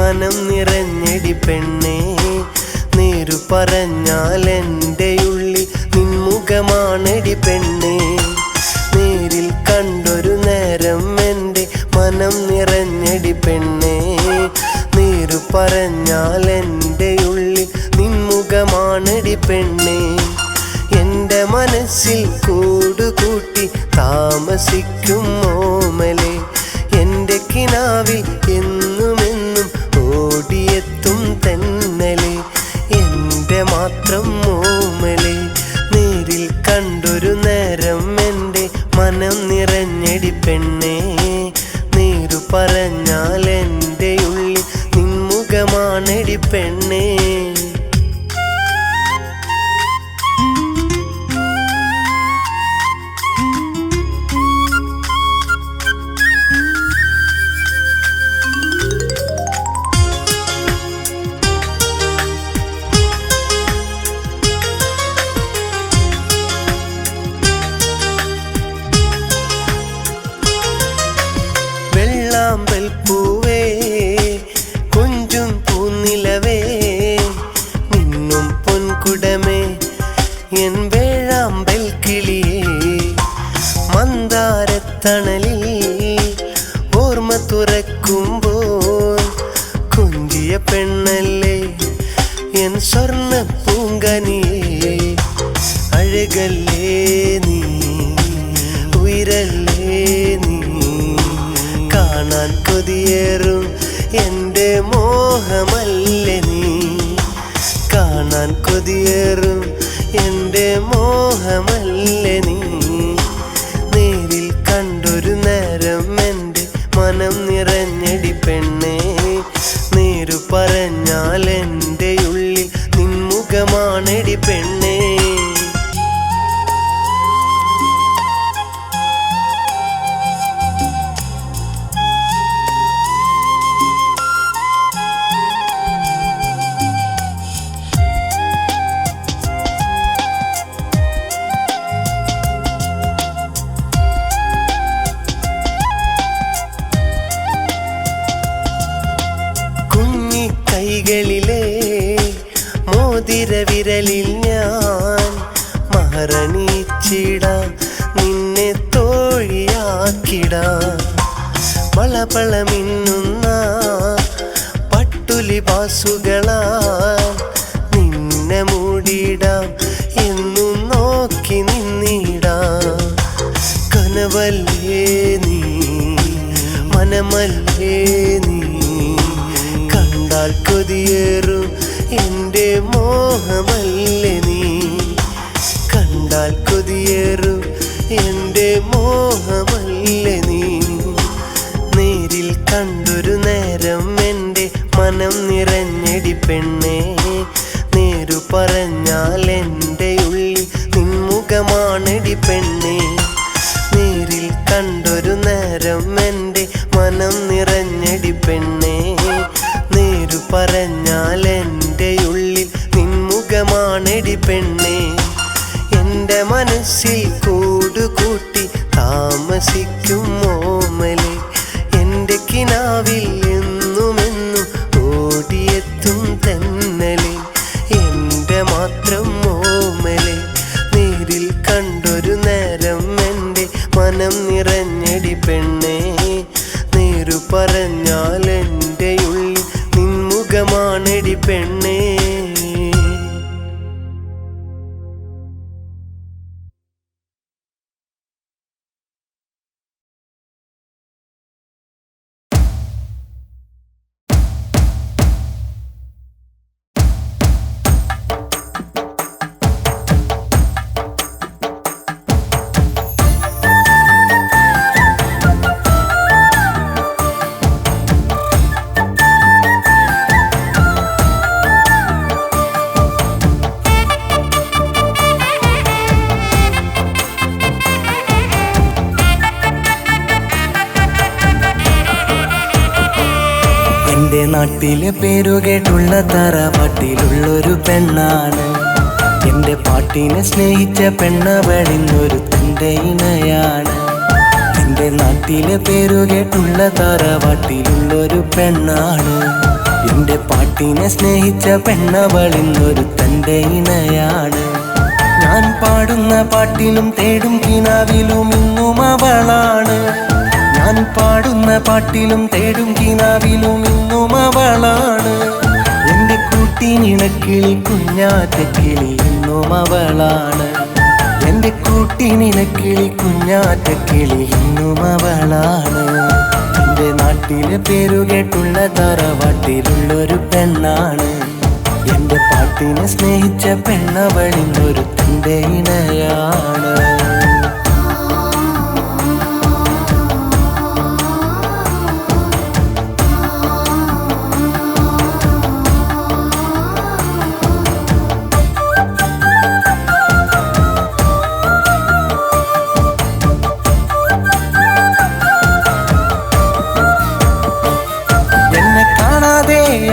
മനം നിറഞ്ഞടി പെണ്ണേ. നേരു പറഞ്ഞാൽ എൻ്റെ ഉള്ളിൽ നിൻമുഖമാണടി പെണ്ണേ. നേരിൽ കണ്ടൊരു നേരം എൻ്റെ മനം നിറഞ്ഞടി പെണ്ണേ. നേരു പറഞ്ഞാൽ എൻ്റെ ഉള്ളിൽ നിൻമുഖമാണടി പെണ്ണേ. എൻ്റെ മനസ്സിൽ കൂടുകൂട്ടി താമസിക്കും ഓമലേ. എൻ്റെ കിനാവിൽ എന്നുമെന്നും ഓടിയെത്തും തെന്നലേ. എൻ്റെ മാത്രം ഓമലേ. നേരിൽ കണ്ടൊരു നേരം എൻ്റെ മനം നിറഞ്ഞടി പെണ്ണേ. നേരു പറഞ്ഞാൽ എൻ്റെ ഉള്ളിൽ നിൻമുഖമാണടി പെണ്ണേ. വെള്ളാമ്പൽ പൂവേ കൊഞ്ചും പൂനിലവേ നിന്നും പൊൻകുടമേ എൻ വേഴാമ്പൽ കിളിയേ. മന്ദാരത്തണലിൽ ഓർമ്മ തുറക്കുമ്പോൾ കുഞ്ചിയ പെണ്ണല്ലേ എൻ സ്വർണ്ണ പൂങ്കനിയേ. അഴകല്ലേ നീ, ഉയരല്ലേ നീ, കാണാൻ കൊതിയേറും എൻ്റെ മോഹമല്ലേ നീ. കാണാൻ കൊതിയേറും എൻ്റെ മോഹമല്ലേ നീ. നേരിൽ കണ്ടൊരു നേരം എൻ്റെ മനം നിറഞ്ഞടി പെണ്ണേ. നേരു പറഞ്ഞാൽ എൻ്റെ ഉള്ളിൽ നിൻമുഖമാണടി പെണ്ണേ. കൈകളിലെ മോതിര വിരലിൽ ഞാൻ മഹറണിച്ചിടാം, നിന്നെ തോഴിയാക്കിടാം. പളപള മിന്നുന്ന പട്ടുലി ബാസുകളാൽ നിന്നെ മൂടിടാം, എന്നും നോക്കി നിന്നിടാം. കനവല്ലേ നീ, മനമല്ലേ നീ, കണ്ടാൽ കൊതിയേറും എൻ്റെ മോഹമല്ലേ നീ. കണ്ടാൽ കൊതിയേറും എൻ്റെ മോഹമല്ലേ നീ. നേരിൽ കണ്ടൊരു നേരം എൻ്റെ മനം നിറഞ്ഞടി പെണ്ണേ. നേരു പറഞ്ഞാൽ എൻ്റെ ഉള്ളിൽ നിൻമുഖമാണടി പെണ്ണേ. നേരിൽ കണ്ടൊരു നേരം എൻ്റെ മനം നിറഞ്ഞടി പെണ്ണേ. നേരു പറഞ്ഞാൽ എൻ്റെ ഉള്ളിൽ നിൻമുഖമാണടി പെണ്ണേ. എൻ്റെ മനസ്സിൽ കൂടുകൂട്ടി താമസിക്കും ഓമലേ. എൻ്റെ കിനാവിൽ എന്നുമെന്നും ഓടിയെത്തും തെന്നലേ. എൻ്റെ മാത്രം ഓമലേ. നേരിൽ കണ്ടൊരു നേരം എൻ്റെ മനം നിറഞ്ഞടി പെണ്ണേ. നേരു പറഞ്ഞാൽ എൻ്റെ ഉള്ളിൽ നിൻമുഖമാണടി പെണ്ണേ. എൻ്റെ നാട്ടിലെ പേരുകേട്ടുള്ള തറവാട്ടിലുള്ളൊരു പെണ്ണാണ്. എൻ്റെ പാട്ടിനെ സ്നേഹിച്ച പെണ്ണവളിന്നൊരു തൻ്റെ ഇണയാണ്. എൻ്റെ നാട്ടിലെ പേരുകേട്ടുള്ള തറവാട്ടിലുള്ളൊരു പെണ്ണാണ്. പാട്ടിനെ സ്നേഹിച്ച പെണ്ണവളിന്നൊരു തൻ്റെ ഇണയാണ്. ഞാൻ പാടുന്ന പാട്ടിലും തേടും കിനാവിലും ഇന്നും അവളാണ്. ഞാൻ പാടുന്ന പാട്ടിലും തേടും കിനാവിലും ഇന്നും അവളാണ്. എൻ്റെ കൂട്ടിനിണക്കിളി കുഞ്ഞാറ്റക്കിളി ഇന്നും അവളാണ്. എൻ്റെ കൂട്ടിനിണക്കിളി കുഞ്ഞാറ്റക്കിളി ഇന്നും അവളാണ്. എൻ്റെ നാട്ടിലെ പേരുകേട്ടുള്ള തറവാട്ടിലുള്ളൊരു പെണ്ണാണ്. എൻ്റെ പാട്ടിനെ സ്നേഹിച്ച പെണ്ണവളിന്നൊരു തൻ്റെ ഇണയാണ്.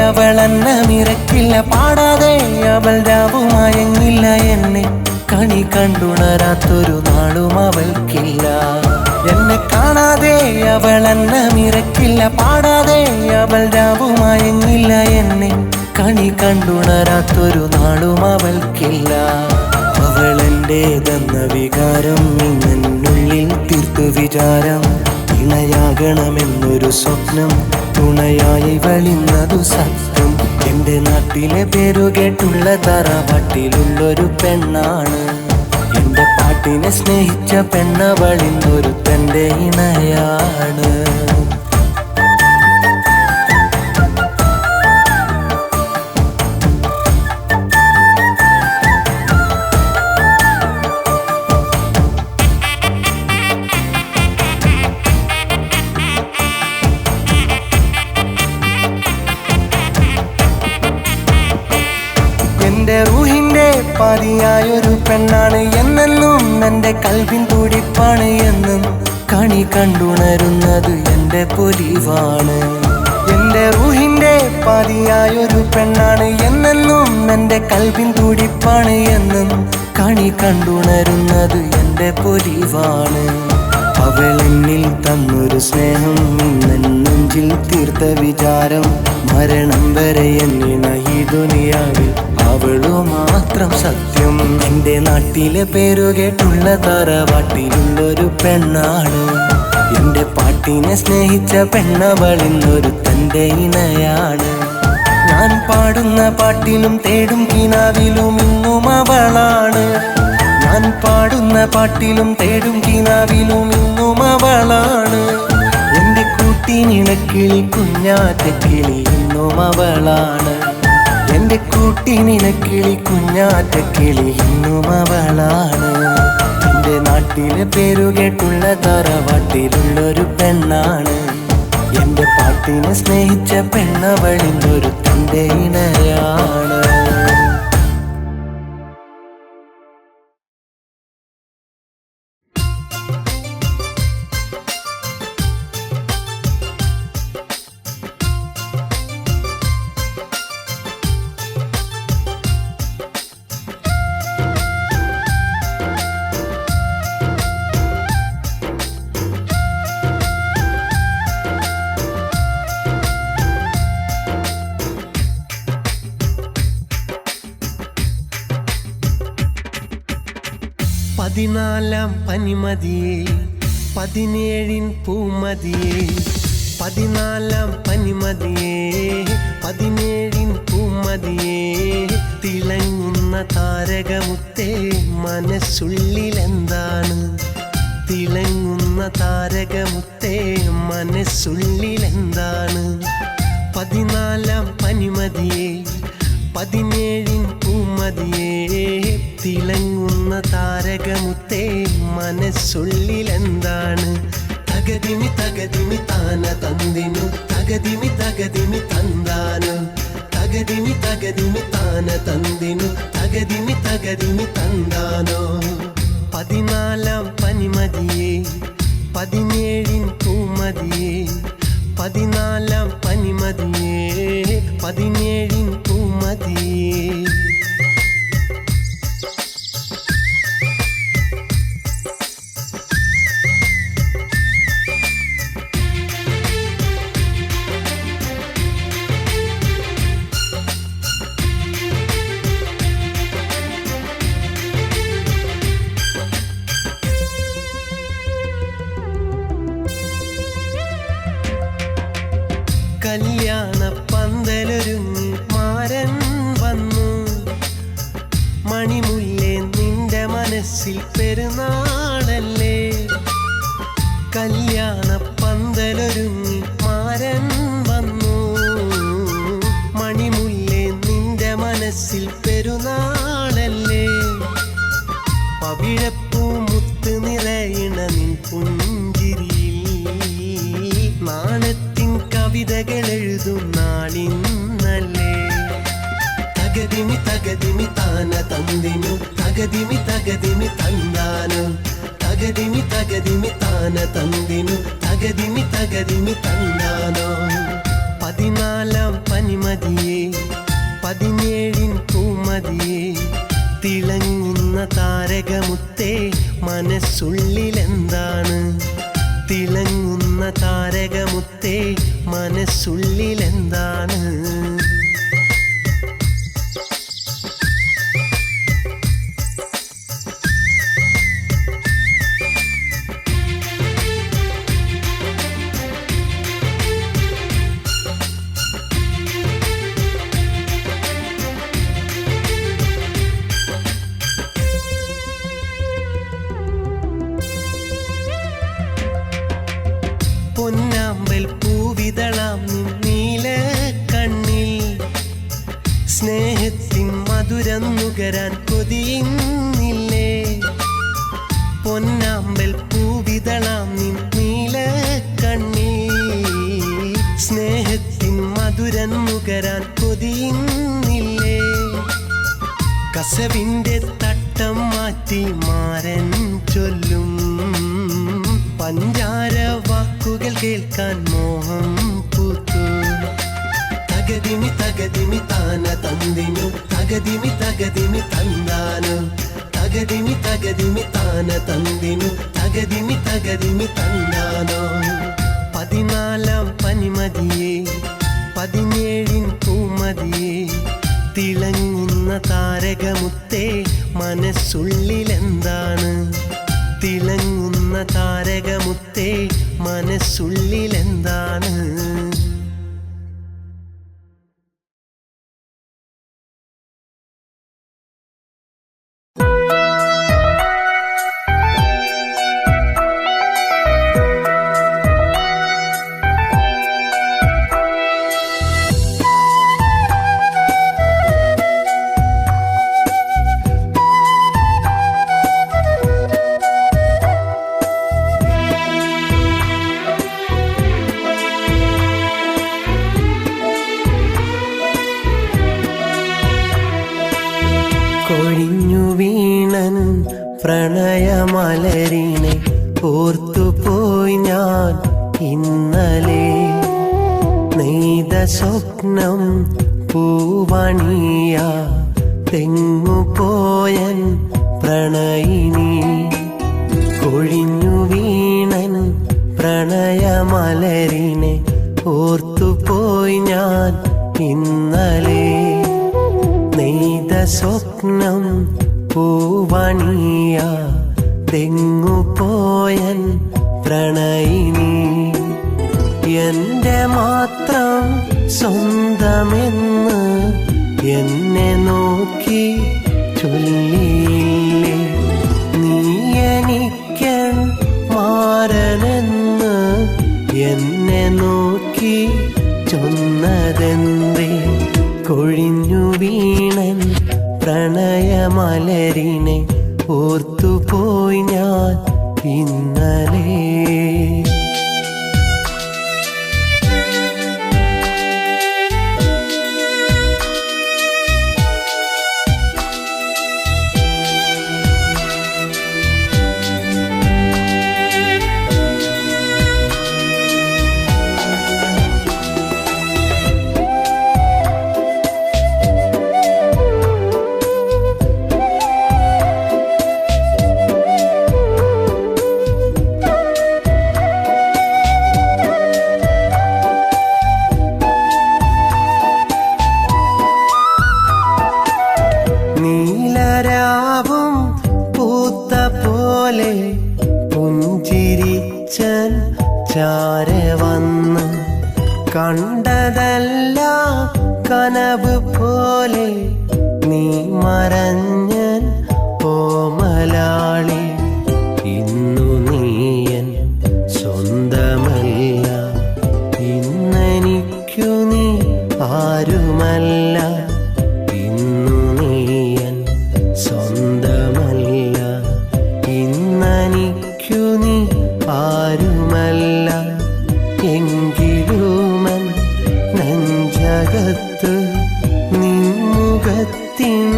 അവളെന്നെ മിറക്കില്ല, പാടാതെ അവൾ രാവുമയങ്ങില്ല. എന്നെ കണി കണ്ടുണരാത്തൊരു നാളും അവൾക്കില്ല. എന്നെ കാണാതെ അവളെന്നെ മിറക്കില്ല, പാടാതെ അവൾ രാവുമയങ്ങില്ല. എന്നെ കണി കണ്ടുണരാത്തൊരു നാളും അവൾക്കില്ല. അവളെൻ്റേതെന്ന വികാരം ഇന്നുള്ളിൽ തീർത്തു വിചാരം. ഇണയാകണമെന്നൊരു സ്വപ്നം തുണയായി വളിന്നതു സത്യം. എൻ്റെ നാട്ടിലെ പേരുകേട്ടുള്ള തറവാട്ടിലുള്ളൊരു പെണ്ണാണ്. എൻ്റെ പാട്ടിനെ സ്നേഹിച്ച പെണ്ണവളിന്നൊരു തൻ്റെ ഇണയാണ്. എൻ്റെ റൂഹിൻ്റെ പാതിയായൊരു പെണ്ണാണ്. എന്നെന്നും എൻ്റെ കൽവിൻ തുടിപ്പാണ്. എന്നും കണി കണ്ടുണരുന്നത് എൻ്റെ പൊലിവാണ്. എൻ്റെ റൂഹിൻ്റെ പാതിയായൊരു പെണ്ണാണ്. എന്നെന്നും എൻ്റെ കൽവിൻ തുടിപ്പാണ്. എന്നും കണി കണ്ടുണരുന്നത് എൻ്റെ പൊലിവാണ്. അവളെന്നിൽ തന്നൊരു സ്നേഹം നെഞ്ചിൽ തീർത്ത വിചാരം. മരണം വരെ എന്നിണ ഈ ദുനിയാവിൽ അവളു മാത്രം സത്യം. എൻ്റെ നാട്ടിലെ പേരുകേട്ടുള്ള തറവാട്ടിലുള്ളൊരു പെണ്ണാണ്. എൻ്റെ പാട്ടിനെ സ്നേഹിച്ച പെണ്ണവളിന്നൊരു തൻ്റെ ഇണയാണ്. ഞാൻ പാടുന്ന പാട്ടിലും തേടും കിനാവിലും ഇന്നും അവളാണ്. ഞാൻ പാടുന്ന പാട്ടിലും തേടും കിനാവിലും ഇന്നും അവളാണ്. എൻ്റെ കൂട്ടിനിണക്കിളി കുഞ്ഞാറ്റക്കിളി ഇന്നും അവളാണ്. എൻ്റെ കൂട്ടിനിണക്കിളി കുഞ്ഞാറ്റക്കിളി ഇന്നും അവളാണ്. എൻ്റെ നാട്ടിലെ പേരുകേട്ടുള്ള തറവാട്ടിലുള്ളൊരു പെണ്ണാണ്. എൻ്റെ പാട്ടിനെ സ്നേഹിച്ച പെണ്ണവളിന്നൊരു തൻ്റെ ഇണയാണ്. പതിനാലാം പനിമതിയേ പതിനേഴിൻ പൂമതിയേ. പതിനാലാം പനിമതിയേ പതിനേഴിൻ പൂമതിയേ. തിളങ്ങുന്ന താരകമുത്തേ മനസ്സുള്ളിലെന്താണ്? തിളങ്ങുന്ന താരകമുത്തേ മനസ്സുള്ളിലെന്താണ്? പതിനാലാം പനിമതിയേ പതിനേഴിൻ പൂമതിയേ. തിളങ്ങുന്ന താരകമുത്തേ മനസ്സുള്ളിലെന്താണ്? തകതിമി തകതിമി താന തന്തിനു തകതിമി തകതിമി തന്താനു. തകതിമി തകതിമി താന തന്തിനു തകതിമി തകതിമി തന്താനോ. പതിനാലാം പനിമതിയേ പതിനേഴിൻ പൂമതിയേ. പതിനാലാം പനിമതിയേ പതിനേഴിൻ പൂമതിയേ. പന്തലൊരുങ്ങി മാരൻ വന്നു. മണിമുല്ലേ നിന്റെ മനസ്സിൽ പെരുന്നാളല്ലേ. കല്യാണ പന്തലൊരുങ്ങി മാരൻ വന്നു. മണിമുല്ലേ നിന്റെ മനസ്സിൽ പെരുന്നാളല്ലേ. പവിഴപ്പൂ മുത്ത് നിറയണ നിൻ പുഞ്ചിരിയിൽ നാണത്തിൻ കവിതകൾ എഴുതും നാളിന്നല്ലേ. തകതിമി തകതിമി താന തന്തിനു തകതിമി തകതിമി തന്താനു. തകതിമി തകതിമി താന തന്തിനു തകതിമി തകതിമി തന്താനോ. 14 പനിമതിയേ 17 പൂമതിയേ തിളങ്ങുന്ന താരകമുത്തേ മനസ്സുള്ളിലെന്താണ്. തിളങ്ങുന്ന താരകമുത്തേ മനസ്സുള്ളിലെന്താണ്. പൊന്നാമ്പൽ പൂവിതളാം നീല കണ്ണിൽ സ്നേഹത്തിൻ മധുരം നുകരാൻ കൊതിയുന്നില്ലേ. പൊന്നാമ്പൽ പൂവിതളാം നീല കണ്ണിൽ സ്നേഹത്തിൻ മധുരം നുകരാൻ കൊതിയുന്നില്ലേ. കസവിന്റെ തട്ടം മാറ്റി മാരൻ ചൊല്ലും പഞ്ചാര വാക്കുകൾ കേൾക്കാൻ മോഹം പൂത്തു. തകതിമി തകതിമി താന തന്തിനു തകതിമി തകതിമി തന്താനു. തകതിമി തകതിമി താന തന്തിനു തകതിമി തകതിമി തന്താനോ. 14 പനിമതിയേ 17 പൂമതിയേ തിളങ്ങുന്ന താരകമുത്തേ മനസ്സുള്ളിലെന്താണ്. തിളങ്ങുന്ന താരകമുത്തേ മനസ്സുള്ളിലെന്താണ്. കൊഴിഞ്ഞു വീണൻ പ്രണയമലരിനെ ഓർത്തുപോയി ഞാൻ ഇന്നലെ. നെയ്ത സ്വപ്നം പൂവണിയ തെങ്ങുപോയൻ പ്രണയിനി. കൊഴിഞ്ഞു വീണൻ പ്രണയമലരിനെ ഓർത്തുപോയി ഞാൻ ഇന്നലെ. നെയ്ത സ്വപ്നം പൂവണിയ തെങ്ങുപോയൻ പ്രണയിനി. എന്റെ മാത്രം സ്വന്തമെന്ന് എന്നെ നോക്കി ചൊല്ലിയില്ലേ. നീ എനിക്കൻ മാരനെന്ന് എന്നെ നോക്കി ചൊന്നതെന്തേ. കൊഴിഞ്ഞു വീണൻ പ്രണയമലരിനെ ഓർത്തുപോയി ഞാൻ ഇന്നലെ. നീലരാവും പൂത്ത പോലെ പുഞ്ചിരിച്ചൻ ചാരെ വന്ന് കണ്ടതെല്ലാം നനവ് പോലെ നീ മറഞ്ഞൻ ഓമലാളി. ഇന്നു നീയൻ സ്വന്തമല്ല, ഇന്നെനിക്കു നീ ആരുമല്ല. ഇന്നു നീയൻ സ്വന്തമല്ല, ഇന്നെനിക്കു നീ ആരുമല്ല. എങ്കിലുമൻ നെഞ്ചകത്ത് നിൻമുഖത്തിൻ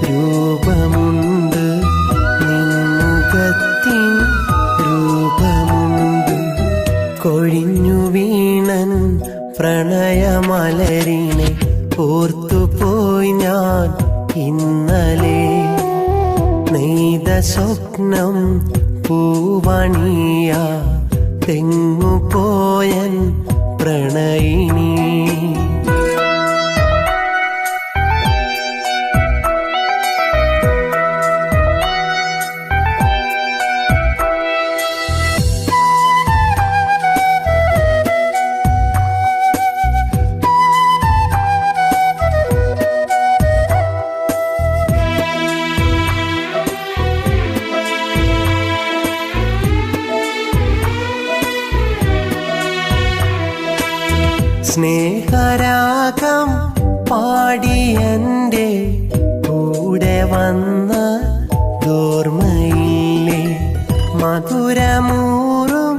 രൂപമുണ്ട്, നിൻമുഖത്തിൻ രൂപമുണ്ട്. കൊഴിഞ്ഞു വീണൻ പ്രണയമലരിനെ ഓർത്തുപോയി ഞാൻ ഇന്നലെ. നെയ്ത സ്വപ്നം പൂവണിയ തെങ്ങുപോയൻ പ്രണയിനി. സ്നേഹരാഗം പാടിയൻ്റെ കൂടെ വന്ന ഓർമ്മയില്ലേ? മധുരമൂറും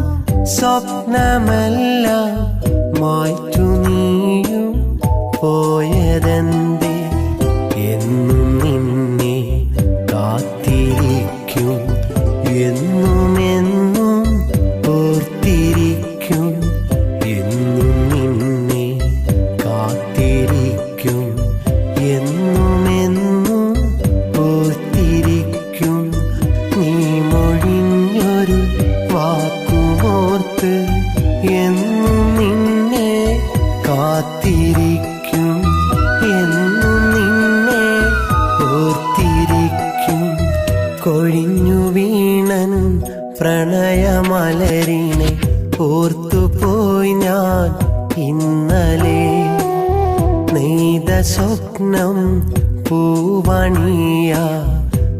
സ്വപ്നമെല്ലാം മാറ്റു നീയും പോയതെന്തേ? എന്നും നിന്നെ കാത്തിരിക്കും, എന്നുമെന്നും ഓർത്തിരിക്കും. എന്നും നിന്നെ കാത്തിരിക്കും, എന്നുമെന്നും ഓർത്തിരിക്കും. നീ മൊഴിഞ്ഞൊരു വാക്കുമോർത്ത് എന്നും നിന്നെ കാത്തിരിക്കും, എന്നും നിന്നെ ഓർത്തിരിക്കും. കൊഴിഞ്ഞു വീണൻ പ്രണയമലരിനെ ഓർത്തുപോയി ഞാൻ ഇന്നലെ. നെയ്ത സ്വപ്നം പൂവണിയ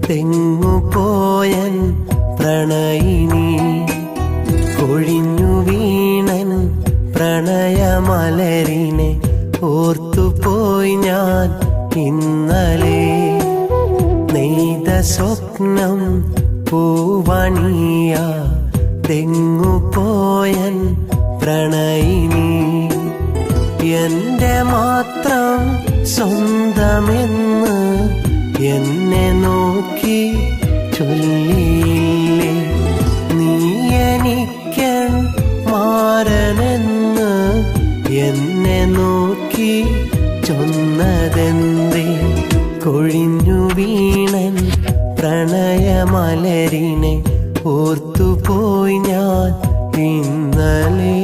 തെങ്ങുപോയൻ പ്രണയിനി. കൊഴിഞ്ഞു വീണൻ പ്രണയമലരിനെ ഓർത്തുപോയി ഞാൻ ഇന്നലെ. നെയ്ത സ്വപ്നം പൂവണിയ തെങ്ങുപോയൻ പ്രണയിനി. എന്റെ മാത്രം സ്വന്തമെന്ന് എന്നെ നോക്കി ചൊല്ലിയില്ലേ? നീ എനിക്കൻ മാരനെന്ന് എന്നെ നോക്കി ചൊന്നതെന്തേ? കൊഴിഞ്ഞു വീണൻ പ്രണയമലരിനെ ഓർത്തുപോയി ഞാൻ ഇന്നലെ.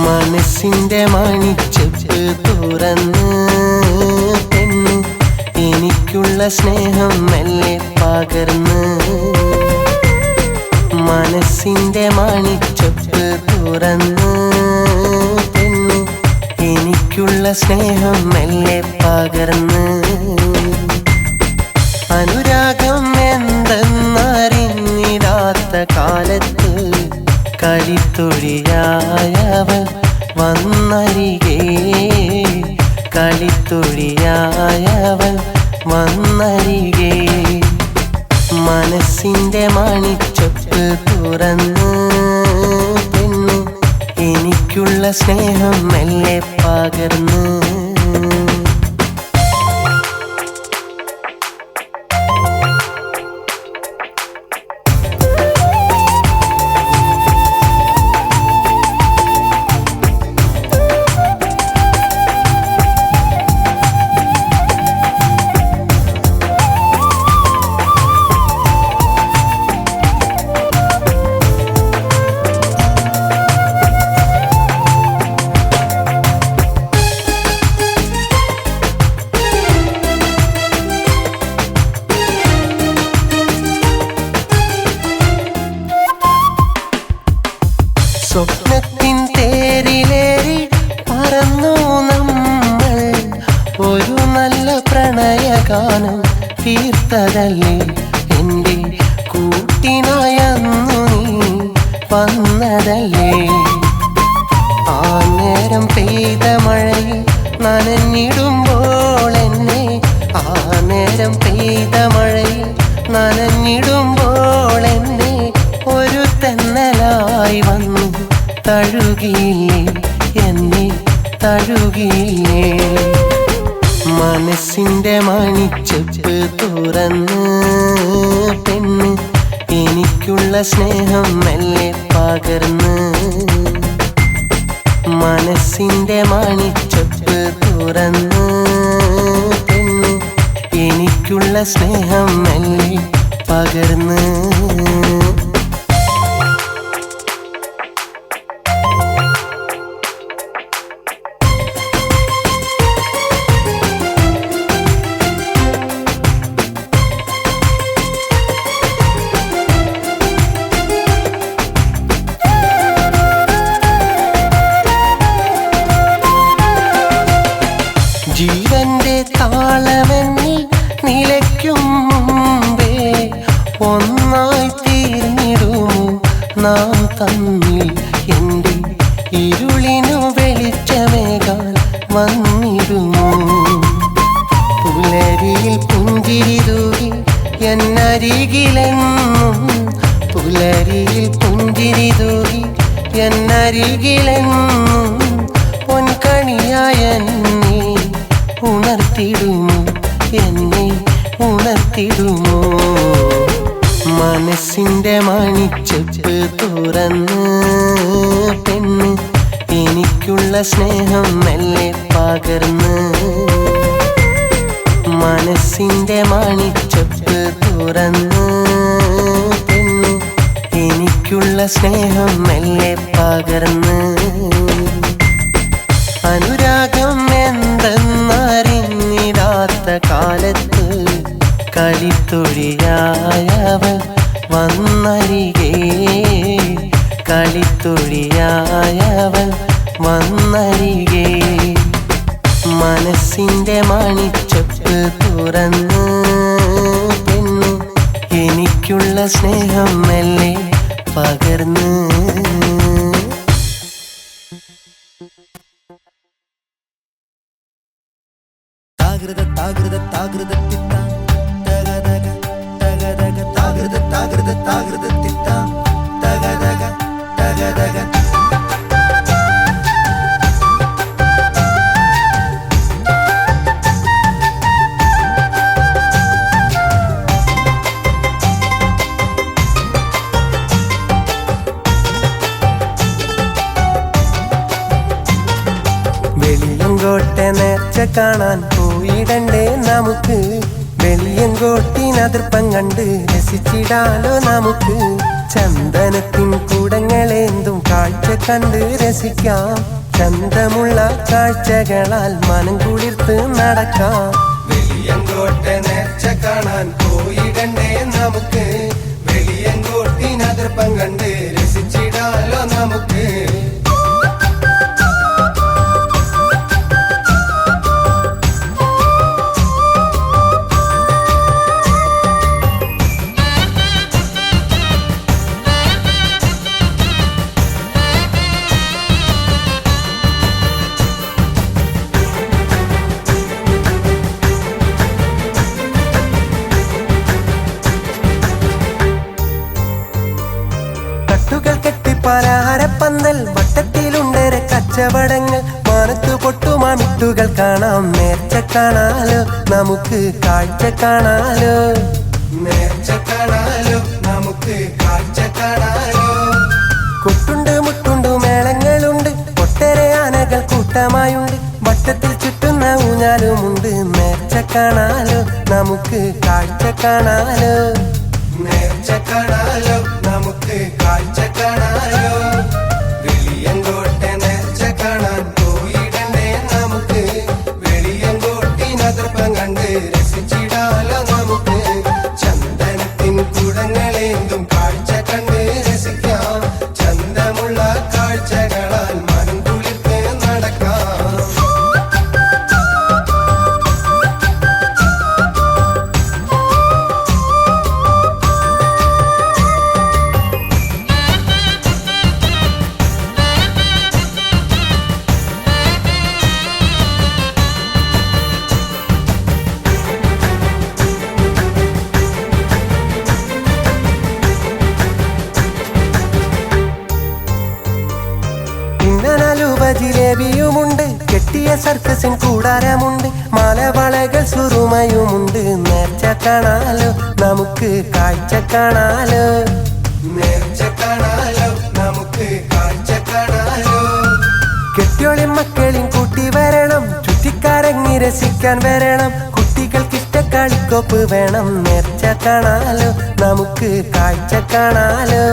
മനസ്സിന്റെ മണിച്ചെപ്പ് തുറന്ന് പെണ്ണ് എനിക്കുള്ള സ്നേഹം മെല്ലെ പകർന്ന്. മനസ്സിന്റെ മണിച്ചെപ്പ് തുറന്ന് പെണ്ണ് എനിക്കുള്ള സ്നേഹം മെല്ലെ പകർന്ന്. അനുരാഗം എന്തെന്നറിഞ്ഞിടാത്ത കാലത്ത് കളിത്തൊഴിയായവൾ വന്നരികെ, കളിത്തൊഴിയായവൾ വന്നരികെ. മനസ്സിന്റെ മണിച്ചെപ്പ് തുറന്ന് പെണ്ണ് എനിക്കുള്ള സ്നേഹം മെല്ലെ പകർന്ന്. സ്വപ്നത്തിൻ തേരിലേറി പറന്നു നമ്മൾ ഒരു നല്ല പ്രണയഗാനം തീർത്തതല്ലേ എൻ്റെ കൂട്ടിനായന്നു നീ വന്നതല്ലേ ആ നേരം പെയ്ത മഴയിൽ നനഞ്ഞിടുമ്പോൾ എന്നെ ആ നേരം പെയ്ത മഴയിൽ നനഞ്ഞിടുമ്പോൾ എന്നെ ഒരു തെന്നലായി വന്നു തഴുകിയില്ലേ എന്നെ തഴുകിയില്ലേ മനസ്സിൻ്റെ മണിച്ചെപ്പ് തുറന്ന് പെണ്ണ് എനിക്കുള്ള സ്നേഹം മെല്ലെ പകർന്ന് മനസ്സിൻ്റെ മണിച്ചെപ്പ് തുറന്ന് പെണ്ണ് എനിക്കുള്ള സ്നേഹം മെല്ലെ പകർന്ന് ജീവന്റെ താളമെന്നിൽ നിലയ്ക്കും മുമ്പേ ഒന്നായി തീർന്നിടുമോ നാം തമ്മിൽ എൻ്റെ ഇരുളിനു വെളിച്ചമേകാൻ വന്നിടുമോ പുലരിയിൽ പുഞ്ചിരി തൂകി എന്നരികിലെന്നും പുലരിയിൽ പുഞ്ചിരി തൂകി എന്നരികിലെന്നും പൊൻകണിയായ എന്നെ ഉണർത്തിടുമോ എന്നെ ഉണർത്തിടുമോ മനസ്സിൻ്റെ മണിച്ചെപ്പ് തുറന്ന് പെണ്ണ് എനിക്കുള്ള സ്നേഹം മെല്ലെ പകർന്ന് മനസ്സിൻ്റെ മണിച്ചെപ്പ് തുറന്ന് പെണ്ണ് എനിക്കുള്ള സ്നേഹം മെല്ലെ പകർന്ന് അനുരാഗം എന്തെന്നറിഞ്ഞിടാത്ത കാലത്ത് കളിത്തൊഴിയായവൾ വന്നരികെ കളിത്തൊഴിയായവൾ വന്നരികെ മനസ്സിൻ്റെ മണിച്ചെപ്പ് തുറന്ന് പെണ്ണ് എനിക്കുള്ള സ്നേഹം മെല്ലെ പകർന്ന് താകൃത താകൃത താകൃത തിത്താം തകതക തകതക താകൃത താകൃത താകൃത തിത്താം തകതക തകതക വെളിയങ്കോട്ടെ നേർച്ച കാണാൻ പോയിടണ്ടേ നമുക്ക് വെളിയങ്കോട്ടിനതിർപ്പം കണ്ട് രസിച്ചിടാലോ നമുക്ക് ചന്ദനത്തിൻ കൂടങ്ങളേന്തും കാഴ്ച കണ്ട് രസിക്കാം ചന്തമുള്ള കാഴ്ചകളാൽ മനം കുളിർത്ത് നടക്കാം വെളിയങ്കോട്ടെ നേർച്ച കാണാൻ പോയിടണ്ടേ നമുക്ക് വെളിയങ്കോട്ടിനതിർപ്പം കണ്ട് രസിച്ചിടാലോ നമുക്ക് പലഹാരപ്പന്തൽ വട്ടത്തിലുണ്ടേറെ കച്ചവടങ്ങൾ മാനത്ത് പൊട്ടുമാമിട്ടുകൾ കാണാം നേർച്ച കാണാലോ നമുക്ക് കാഴ്ച കാണാലോ നേർച്ച കാണാലോ നമുക്ക് കാഴ്ച കാണാലോ കൊട്ടുണ്ട് മുട്ടുണ്ട് മേളങ്ങളുണ്ട് ഒട്ടേറെ ആനകൾ കൂട്ടമായുണ്ട് വട്ടത്തിൽ ചുറ്റുന്ന ഊഞ്ഞാലുമുണ്ട് നേർച്ച കാണാലോ നമുക്ക് കാഴ്ച കാണാലോ നേർച്ച കാണാലോ നമുക്ക് കാഴ്ച കാണാലോ വെളിയങ്കോട്ടെ നേർച്ച കാണാൻ പോയിടണ്ടേ നമുക്ക് വെളിയങ്കോട്ടിനതിർപ്പം കണ്ട് രസിച്ചിടാലോ നമുക്ക് ചന്ദനത്തിൻ കുടങ്ങളേന്തും കാഴ്ച കണ്ട് രസിക്കാം ചന്തമുള്ള കാഴ്ച ജിലേബിയുമുണ്ട്, കെട്ടിയ സർക്കസിൻ കൂടാരമുണ്ട്, മാലവളകൾ സുറുമയുമുണ്ട്. നേർച്ച കാണാലോ നമുക്ക് കാഴ്ച കാണാലോ, നേർച്ച കാണാലോ നമുക്ക് കാഴ്ച കാണാലോ. കെട്ടിയോളിൻ മക്കളിൻ കൂട്ടി വരണം, ചുറ്റിക്കറങ്ങി രസിക്കാൻ വരണം, കുട്ടികൾക്കിഷ്ട കളിക്കോപ്പ് വേണം. നേർച്ച കാണാലോ നമുക്ക് കാഴ്ച കാണാലോ,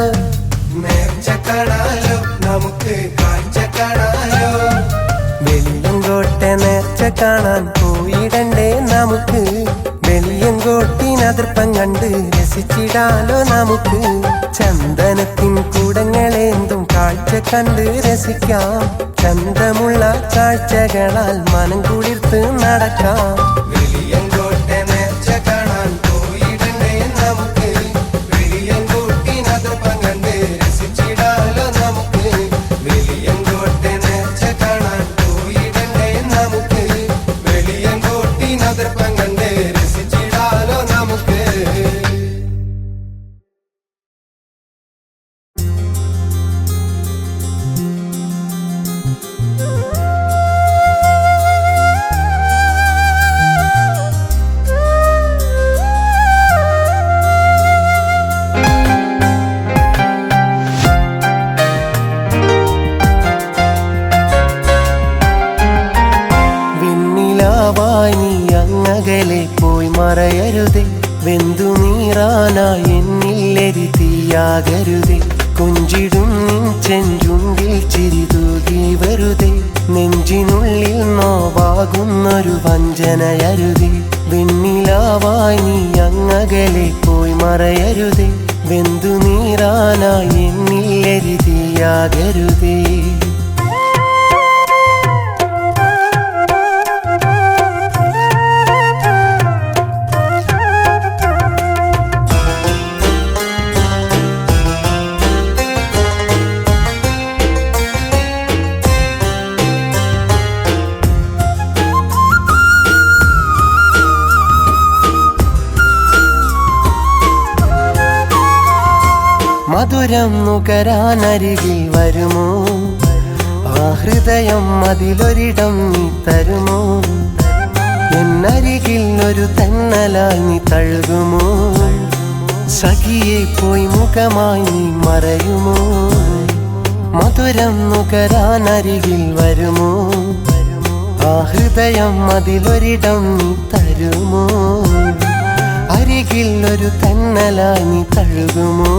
നേർച്ച കാണാലോ നമുക്ക് കാഴ്ച കാണാലോ. വെളിയങ്കോട്ടെ നേർച്ച കാണാൻ പോയിടണ്ടേ നമുക്ക്, വെളിയങ്കോട്ടിനതിർപ്പം കണ്ട് രസിച്ചിടാലോ നമുക്ക്. ചന്ദനത്തിൻ കൂടങ്ങളേന്തും കാഴ്ച കണ്ട് രസിക്കാം, ചന്തമുള്ള കാഴ്ചകളാൽ മനം കുളിർത്ത് നടക്കാം. വെളിയങ്കോട്ടെ നേർച്ച കാണാൻ പോയിടണ്ടേ നമുക്ക്, വെളിയങ്കോട്ടിനതിർപ്പം കണ്ട് രസിച്ചിടാലോ നമുക്ക്. വെളിയങ്കോട്ടെ നേർച്ച കാണാൻ പോയിടണ്ടേ നമുക്ക്, വെളിയങ്കോട്ടിനതിർപ്പം കണ്ട് രസിച്ചിടാലോ നമുക്ക്. വെണ്ണിലാവായി നീ അങ്ങകലെ പോയി മറയരുതേ, വെന്തു നീറാനായി എന്നില്ലെരി തീയാകരുതേ. കൊഞ്ചിടും നിൻ ചെഞ്ചുണ്ടിൽ ചിരി തൂകി വരുതേ, നെഞ്ചിനുള്ളിൽ നോവാകുന്നൊരു വഞ്ചനയരുതേ. വെണ്ണിലാവായി നീ അങ്ങകലെ പോയി മറയരുതേ, വെന്തു നീറാനായി എന്നില്ലെരി തീയാകരുതേ. മധുരം നുകരാനരികിൽ വരുമോ, ആ ഹൃദയം അതിലൊരിടം നീ തരുമോ. എന്നരികിൽ ഒരു തെന്നലായി നീ തഴുകുമോ, സഖിയെ പോയി മുഖമായി നീ മറയുമോ. മധുരം നുകരാനരികിൽ വരുമോ, ആ ഹൃദയം അതിലൊരിടം നീ തരുമോ. അരികിൽ ഒരു തെന്നലായി നീ തഴുകുമോ,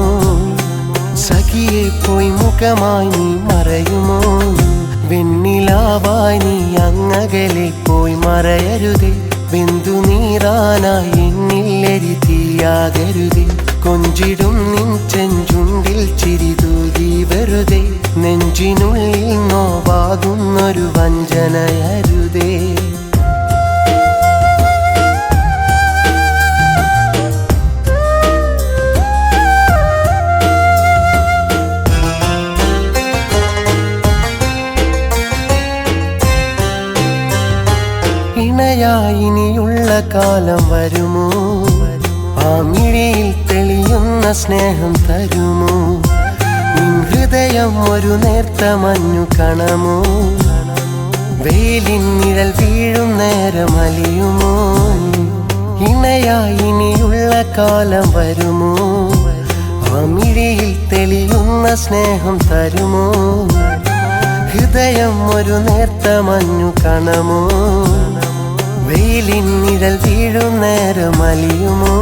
സഖിയെ പോയി മുഖമായി നീ മറയുമോ. വെണ്ണിലാവായി നീ അങ്ങകലെ പോയി മറയരുതേ, വെന്തു നീറാനായി എന്നില്ലെരി തീയാകരുതേ. കൊഞ്ചിടും നിൻ ചെഞ്ചുണ്ടിൽ ചിരി തൂകി വെറുതെ, നെഞ്ചിനുള്ളിൽ നോവാകുന്നൊരു വഞ്ചനയരുതേ. ഇണയായിനിയുള്ള കാലം വരുമോ, ആ മിഴിയിൽ തെളിയുന്ന സ്നേഹം തരുമോ. നിൻ ഹൃദയം ഒരു നേർത്ത മഞ്ഞു കണമോ, വെയിലിൻ നിഴൽ വീഴും നേരം അലിയുമോ. ഇണയായിനിയുള്ള കാലം വരുമോ, ആ മിഴിയിൽ തെളിയുന്ന സ്നേഹം തരുമോ. ഹൃദയം ഒരു നേർത്ത മഞ്ഞു കണമോ, വെയിലിൻ നിഴൽ വീഴും നേരം അലിയുമോ.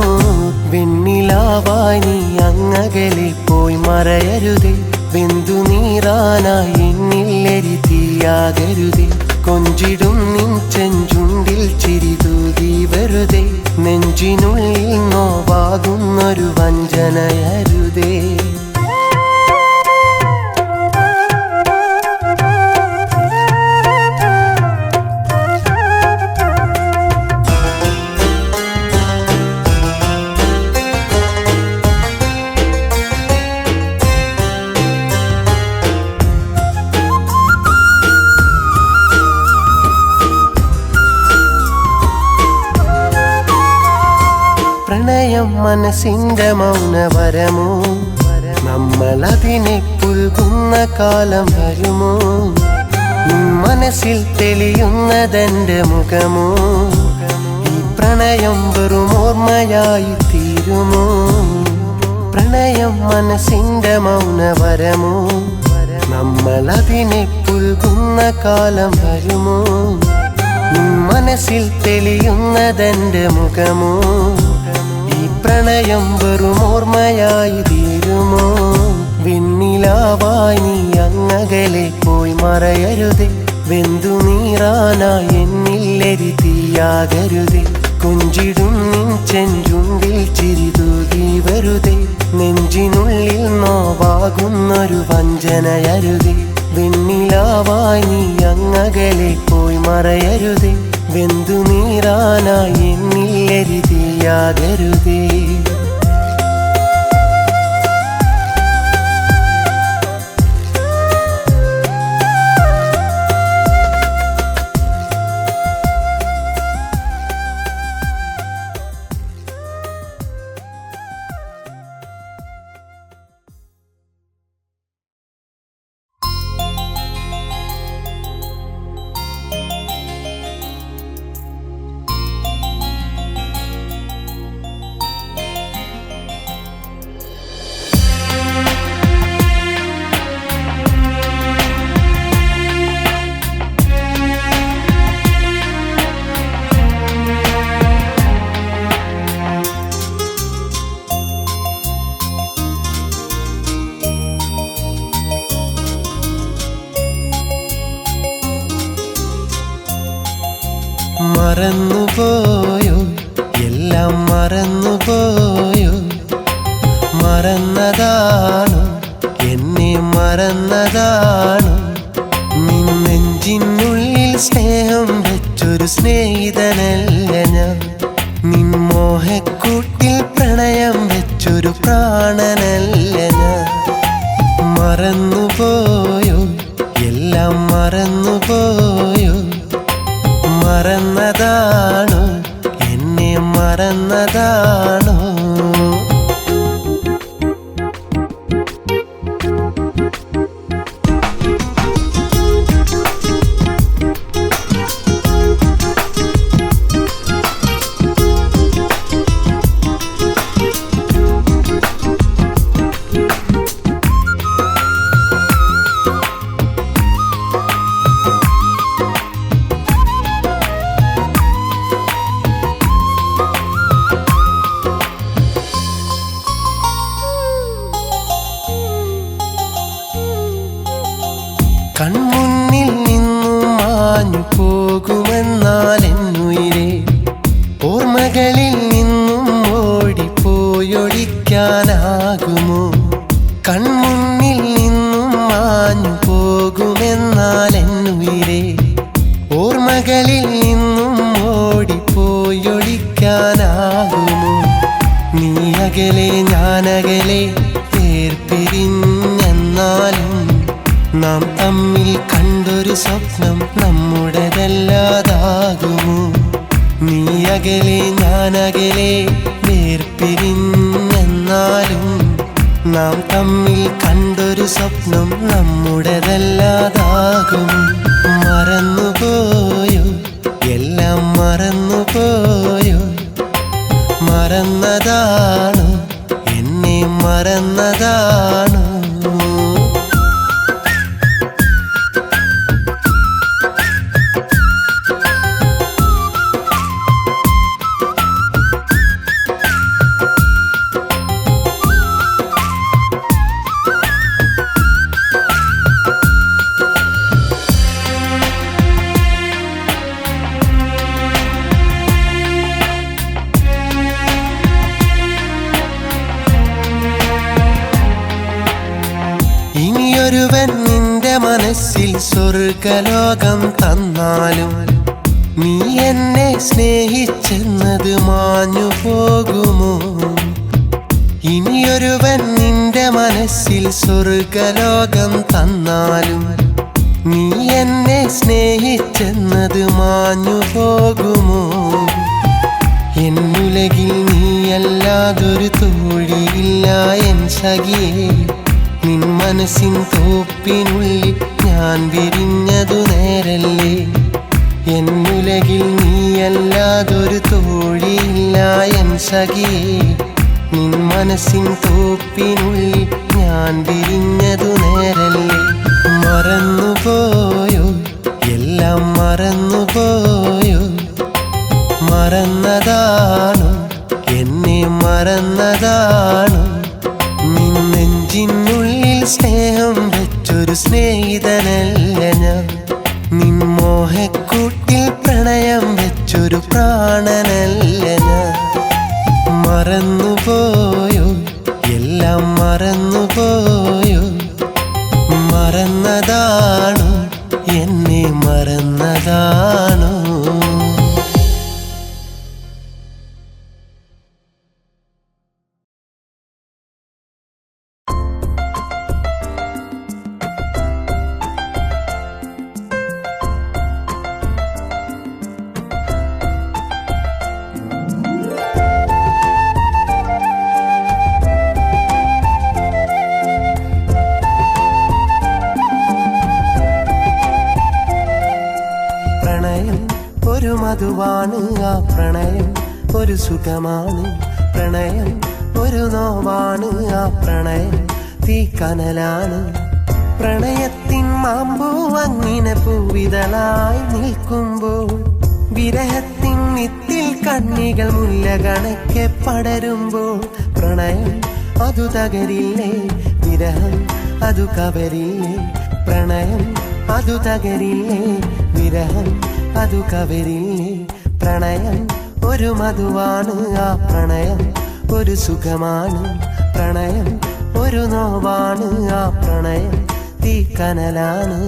വെണ്ണിലാവായി നീ അങ്ങകലെ പോയി മറയരുതേ, വെന്തു നീറാനായി എന്നില്ലെരി തീയാകരുതേ. കൊഞ്ചിടും നിൻ ചെഞ്ചുണ്ടിൽ ചിരി തൂകി വെറുതെ, നെഞ്ചിനുള്ളിൽ നോവാകുന്നൊരു വഞ്ചനയരുതേ. പ്രണയം മനസ്സിന്റെ മൗനവരമോ, നമ്മളതിനെ പുൽകുന്ന കാലം വരുമോ. നിൻ മനസ്സിൽ തെളിയുന്നതെന്റെ മുഖമോ ഈ പ്രണയം വെറും ഓർമ്മയായി തീരുമോ പ്രണയം മനസ്സിന്റെ മൗനവരമോ നമ്മൾ അതിനെ പുൽകുന്ന കാലം വരുമോ നിൻ മനസ്സിൽ തെളിയുന്നതെന്റെ മുഖമോ ഈ പ്രണയം വെറും ഓർമ്മയായി തീരുമോ വെണ്ണിലാവായി നീ അങ്ങകലെ പോയി മറയരുതേ വെന്തു നീറാനായി എന്നില്ലെരി തീയാകരുതേ കൊഞ്ചിടും നിൻ ചെഞ്ചുണ്ടിൽ ചിരി തൂകി വെറുതെ നെഞ്ചിനുള്ളിൽ നോവാകുന്നൊരു വഞ്ചനയരുതേ വെണ്ണിലാവായി നീ അങ്ങകലെ പോയി മറയരുതേ വെന്തു നീറാനായി എന്നില്ലെരി തീയാകരുതേ മറന്നുപോയോ എല്ലാം മറന്നുപോയോ മറന്നതാണോ എന്നെ മറന്നതാണോ നിൻ നെഞ്ചിനുള്ളിൽ സ്നേഹം വെച്ചൊരു സ്നേഹിതനല്ല ഞാൻ നിൻ മോഹക്കൂട്ടിൽ പ്രണയം വെച്ചൊരു പ്രാണനല്ല ഞാൻ മറന്നുപോയോ എല്ലാം മറന്നുപോയോ മറന്നതാണോ എന്നെ മറന്നതാണോ കൺമുന്നിൽ നിന്നും മാഞ്ഞു പോകുമെന്നാൽ എന്നുയിരേ ഓർമ്മകളിൽ നിന്നും ഓടിപ്പോയൊളിക്കാനാകുമോ കൺമുന്നിൽ നിന്നും മാഞ്ഞു പോകുമെന്നാൽ എന്നുയിരേ ഓർമ്മകളിൽ നിന്നും ഓടിപ്പോയൊളിക്കാനാകുമോ നീ അകലെ ഞാനകലെ വേർപിരിഞ്ഞെന്നാലും നാം തമ്മിൽ കണ്ടൊരു സ്വപ്നം നമ്മുടേതല്ലാതാകുമോ നീ അകലെ ഞാനകലെ വേർപിരിഞ്ഞെന്നാലും നാം തമ്മിൽ കണ്ടൊരു സ്വപ്നം നമ്മുടേതല്ലാതാകും മറന്നുപോയോ എല്ലാം മറന്നുപോയോ മറന്നതാണോ എന്നെ മറന്നതാണോ ഇനിയൊരുവൻ നിന്റെ മനസ്സിൽ സ്വർഗലോകം തന്നാലും നീ എന്നെ സ്നേഹിച്ചെന്നത് മാഞ്ഞു പോകുമോ ഇനിയൊരുവൻ നിന്റെ മനസ്സിൽ സ്വർഗലോകം തന്നാലും നീ എന്നെ സ്നേഹിച്ചെന്നത് മാഞ്ഞു പോകുമോ എന്നുലകിൽ നീയല്ലാതൊരു തോഴിയില്ല എൻ സഖിയേ നിൻ മനസ്സിൻ തോപ്പിനുള്ളിൽ ഞാൻ വിരിഞ്ഞതു നേരല്ലേ. എന്നുലകിൽ നീയല്ലാതൊരു തോഴിയില്ല എൻ സഖിയേ. നിൻ മനസ്സിൻ തോപ്പിനുള്ളിൽ ഞാൻ വിരിഞ്ഞതു നേരല്ലേ. മറന്നുപോയോ, എല്ലാം മറന്നുപോയോ? മറന്നതാണോ, എന്നെ മറന്നതാണോ? നിൻ നെഞ്ചിനുള്ളിൽ സ്നേഹം വെച്ചൊരു സ്നേഹിതനല്ല ഞാൻ. നിൻ മോഹക്കൂട്ടിൽ പ്രണയം വെച്ചൊരു പ്രാണനല്ല ഞാൻ. മറന്നുപോയോ, എല്ലാം മറന്നുപോയോ? മറന്നതാണോ, എന്നെ മറന്നതാണോ? പ്രണയം ഒരു മധുവാണ്, ആ പ്രണയം ഒരു സുഖമാണ്. പ്രണയം ഒരു നോവാണ്, ആ പ്രണയം തീക്കനലാണ്. പ്രണയത്തിൻ മാമ്പൂ അങ്ങനെ പൂവിതളായി നിൽക്കുമ്പോൾ വിരഹത്തിൻ നിത്തിൽ കണ്ണികൾ മുല്ല കണക്കെ പടരുമ്പോൾ പ്രണയം അതു തകരില്ലേ, വിരഹം അതു കവരില്ലേ. പ്രണയം അതു തകരില്ലേ, വിരഹം അതു കവരില്ലേ. പ്രണയം ഒരു മധുവാണ്, ആ പ്രണയം ഒരു സുഖമാണ്. പ്രണയം ഒരു നോവാണ്, ആ പ്രണയം തീക്കനലാണ്.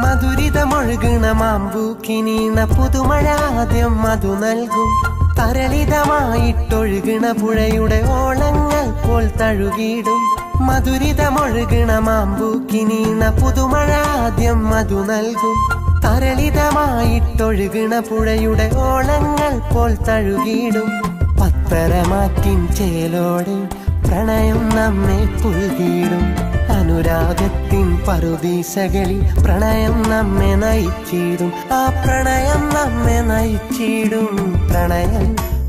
മധുരിതമൊഴുകണ മാമ്പൂക്കിനീണ പുതുമഴ ആദ്യം മധു നൽകും. തരളിതമായിട്ടൊഴുകണ പുഴയുടെ ഓളങ്ങൾ പോൽ തഴുകിയിടും. മധുരിതമൊഴുകണ മാമ്പൂക്കിനീണ പുതുമഴ ആദ്യം മധു നൽകും. തരളിതമായിട്ടൊഴുകണ പുഴയുടെ ഓളങ്ങൾ പോൽ തഴുകിയിടും. പത്തരമാറ്റിൻ ചേലോടെ പ്രണയം നമ്മെ പുൽകിയിടും. അനുരാഗത്തിൻ പറുദീസകളിൽ പ്രണയം നമ്മെ നയിച്ചിടും. ആ പ്രണയം നമ്മെ നയിച്ചിടും. പ്രണയം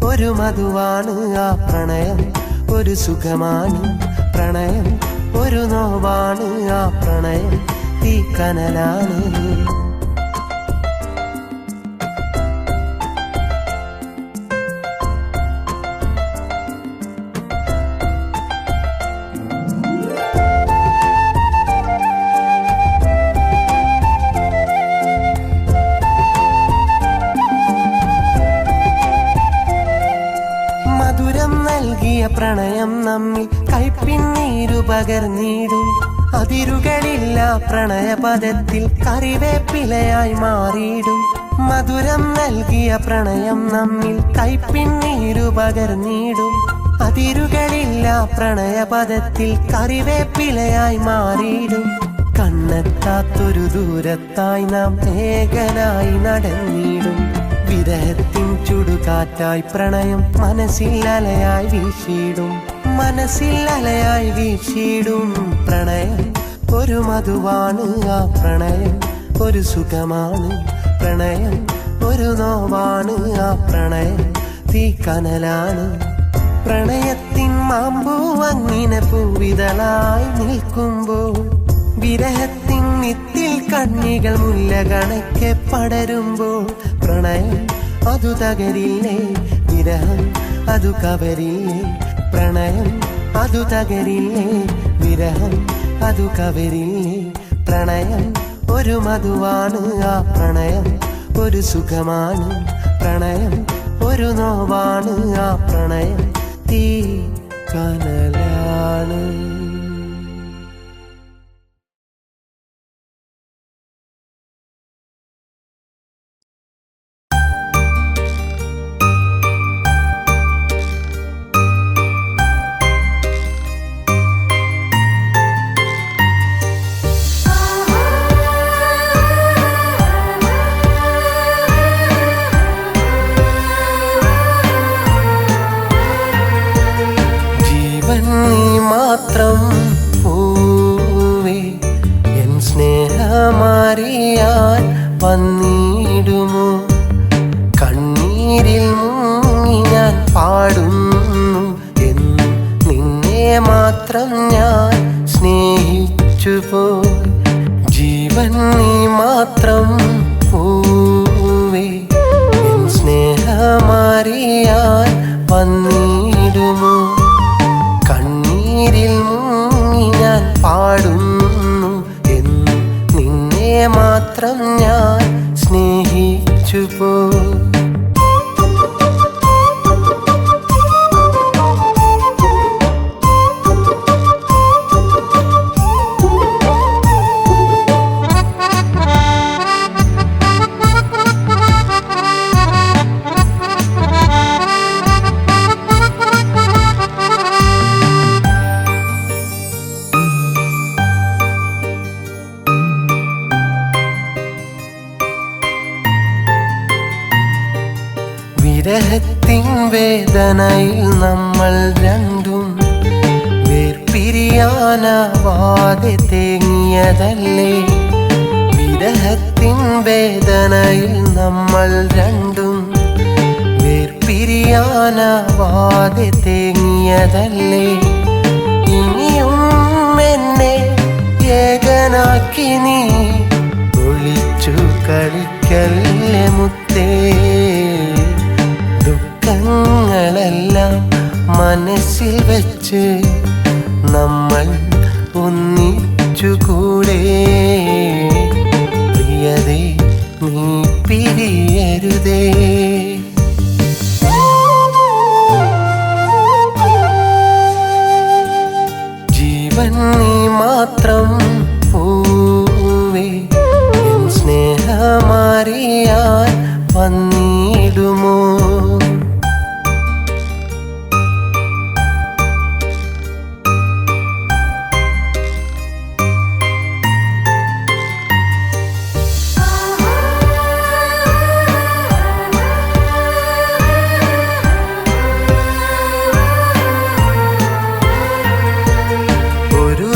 ഒരു മധുവാണ്, ആ പ്രണയം ഒരു സുഖമാണ്. പ്രണയം ഒരു നോവാണ്, ആ പ്രണയം തീക്കനലാണ്. മധുരം നൽകിയ പ്രണയം നമ്മിൽ കൈപ്പിന്നീരു പകർന്നിടും. അതിരുകളില്ല പ്രണയപദത്തിൽ കറിവേപ്പിലയായി മാറിയിടും. മധുരം നൽകിയ പ്രണയം നമ്മിൽ കൈപ്പിന്നീരു പകർന്നിടും. അതിരുകളില്ല പ്രണയപദത്തിൽ കറിവേപ്പിലയായി മാറിയിടും. കണ്ണെത്താത്തൊരു ദൂരത്തായി നാം ഏകനായി നടന്നിടും. വിരഹത്തിൻ ചുടുകാറ്റായി പ്രണയം മനസ്സിൽ അലയായി വീശിടും. മനസ്സിൽ അലയായി വീശിടും. പ്രണയം ഒരു മധുവാണ്, ആ പ്രണയം ഒരു സുഖമാണ്. പ്രണയം ഒരു നോവാണ്, ആ പ്രണയം തീക്കനലാണ്. പ്രണയത്തിൻ മാമ്പൂ അങ്ങനെ പൂവിതളായി നിൽക്കുമ്പോൾ വിരഹത്തിൻ നിത്തിൽ കണ്ണികൾ മുല്ല കണക്കെ പടരുമ്പോൾ പ്രണയം അതു തകരില്ലേ, വിരഹം അതു കവരില്ലേ. പ്രണയം അതു തകരില്ലേ, വിരഹം അതു കവരില്ലേ. പ്രണയം ഒരു മധുവാണ്, ആ പ്രണയം ഒരു സുഖമാണ്. പ്രണയം ഒരു നോവാണ്, ആ പ്രണയം തീ കനലാണ്. വന്നിടുമോ? കണ്ണീരിൽ മുങ്ങി ഞാൻ പാടുന്നു എന്നും നിന്നെ മാത്രം ഞാൻ സ്നേഹിച്ചുപോയി. ജീവൻ നീ മാത്രം പൂവേ, എൻ സ്നേഹമറിയാൻ വന്നിടുമോ? കണ്ണീരിൽ മുങ്ങി ഞാൻ പാടുന്നു എന്നും നിന്നെ മാത്രം ഞാൻ സ്നേഹിച്ചുപോയി. വിരഹത്തിൻ വേദനയിൽ നമ്മൾ രണ്ടും വേർപിരിയാനാവാതെ തേങ്ങിയതല്ലേ? വിരഹത്തിൻ വേദനയിൽ നമ്മൾ രണ്ടും വേർപിരിയാനാവാതെ തേങ്ങിയതല്ലേ? ഇനിയും എന്നെ ഏകനാക്കി നീ ഒളിച്ചു കളിക്കല്ലേ മുത്തേ. ദുഃഖങ്ങളെല്ലാം മനസ്സിൽ വെച്ച് നമ്മൾ ഒന്നിച്ചുകൂടെ. പ്രിയതേ നീ പിരിയരുതേ. ജീവൻ നീ മാത്രം പൂവേ, എൻ സ്നേഹമറിയാൻ വന്നിടുമോ?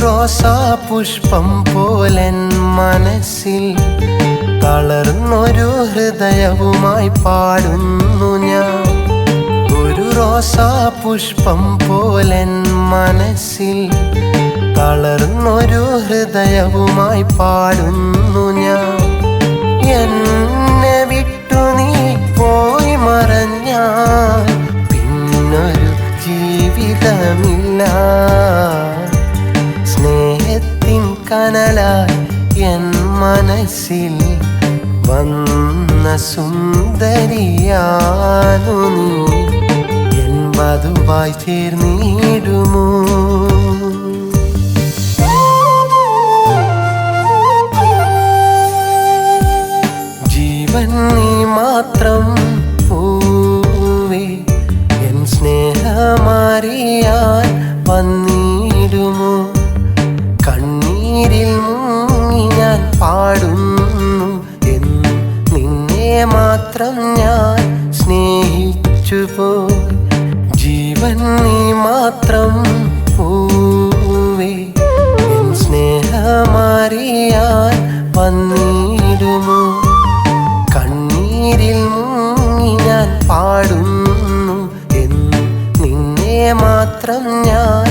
റോസാ പുഷ്പം പോലൻ മനസ്സിൽ തളർന്നൊരു ഹൃദയവുമായി പാടുന്നു ഞാൻ. ഒരു റോസാ പുഷ്പം പോലൻ മനസ്സിൽ തളർന്നൊരു ഹൃദയവുമായി പാടുന്നു ഞാൻ. എന്നെ വിട്ടു നീ പോയി മറഞ്ഞാൽ പിന്നൊരു ജീവിതമില്ല. സ്നേഹത്തിൻ കനലായി എൻ മനസ്സിൽ വന്ന സുന്ദരിയാണു നീ. എൻ വധുവായി ചേർന്നിടുമോ? ജീവൻ നീ മാത്രം പൂവേ, എൻ സ്നേഹമറിയാൻ വന്നിടുമോ? കണ്ണീരിൽ മുങ്ങി ഞാൻ പാടുന്നു എന്നും നിന്നെ മാത്രം ഞാൻ സ്നേഹിച്ചുപോയി. ജീവൻ നീ മാത്രം പൂവേ, എൻ സ്നേഹമറിയാൻ വന്നിടുമോ? കണ്ണീരിൽ മുങ്ങി ഞാൻ പാടുന്നു എന്നും നിന്നെ മാത്രം ഞാൻ.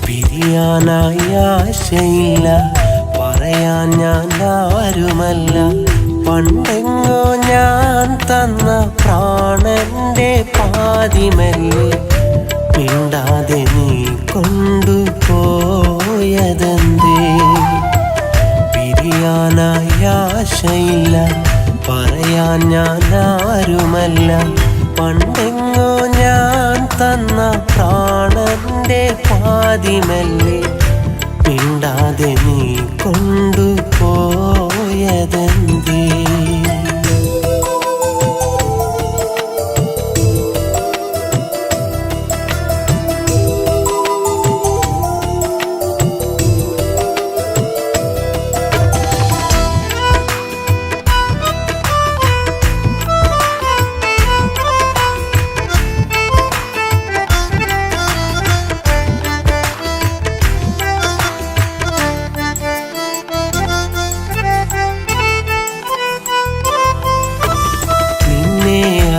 പറയാനായി ആശയില്ല, പറയാൻ ഞാൻ ആരുമല്ല. പണ്ടെങ്ങോ ഞാൻ തന്ന പ്രാണന്റെ പാതിമല്ലേ മിണ്ടാതെ നീ കൊണ്ടുപോയതെന്തേ? പിരിയാനായി ആശയില്ല, പറയാൻ ഞാൻ ആരുമല്ല. പണ്ടെങ്ങോ ഞാൻ തന്ന പ്രാണന്റെ പ്രാണന്റെ പാതിമല്ലേ മിണ്ടാതെ നീ കൊണ്ടുപോയതെന്തേ?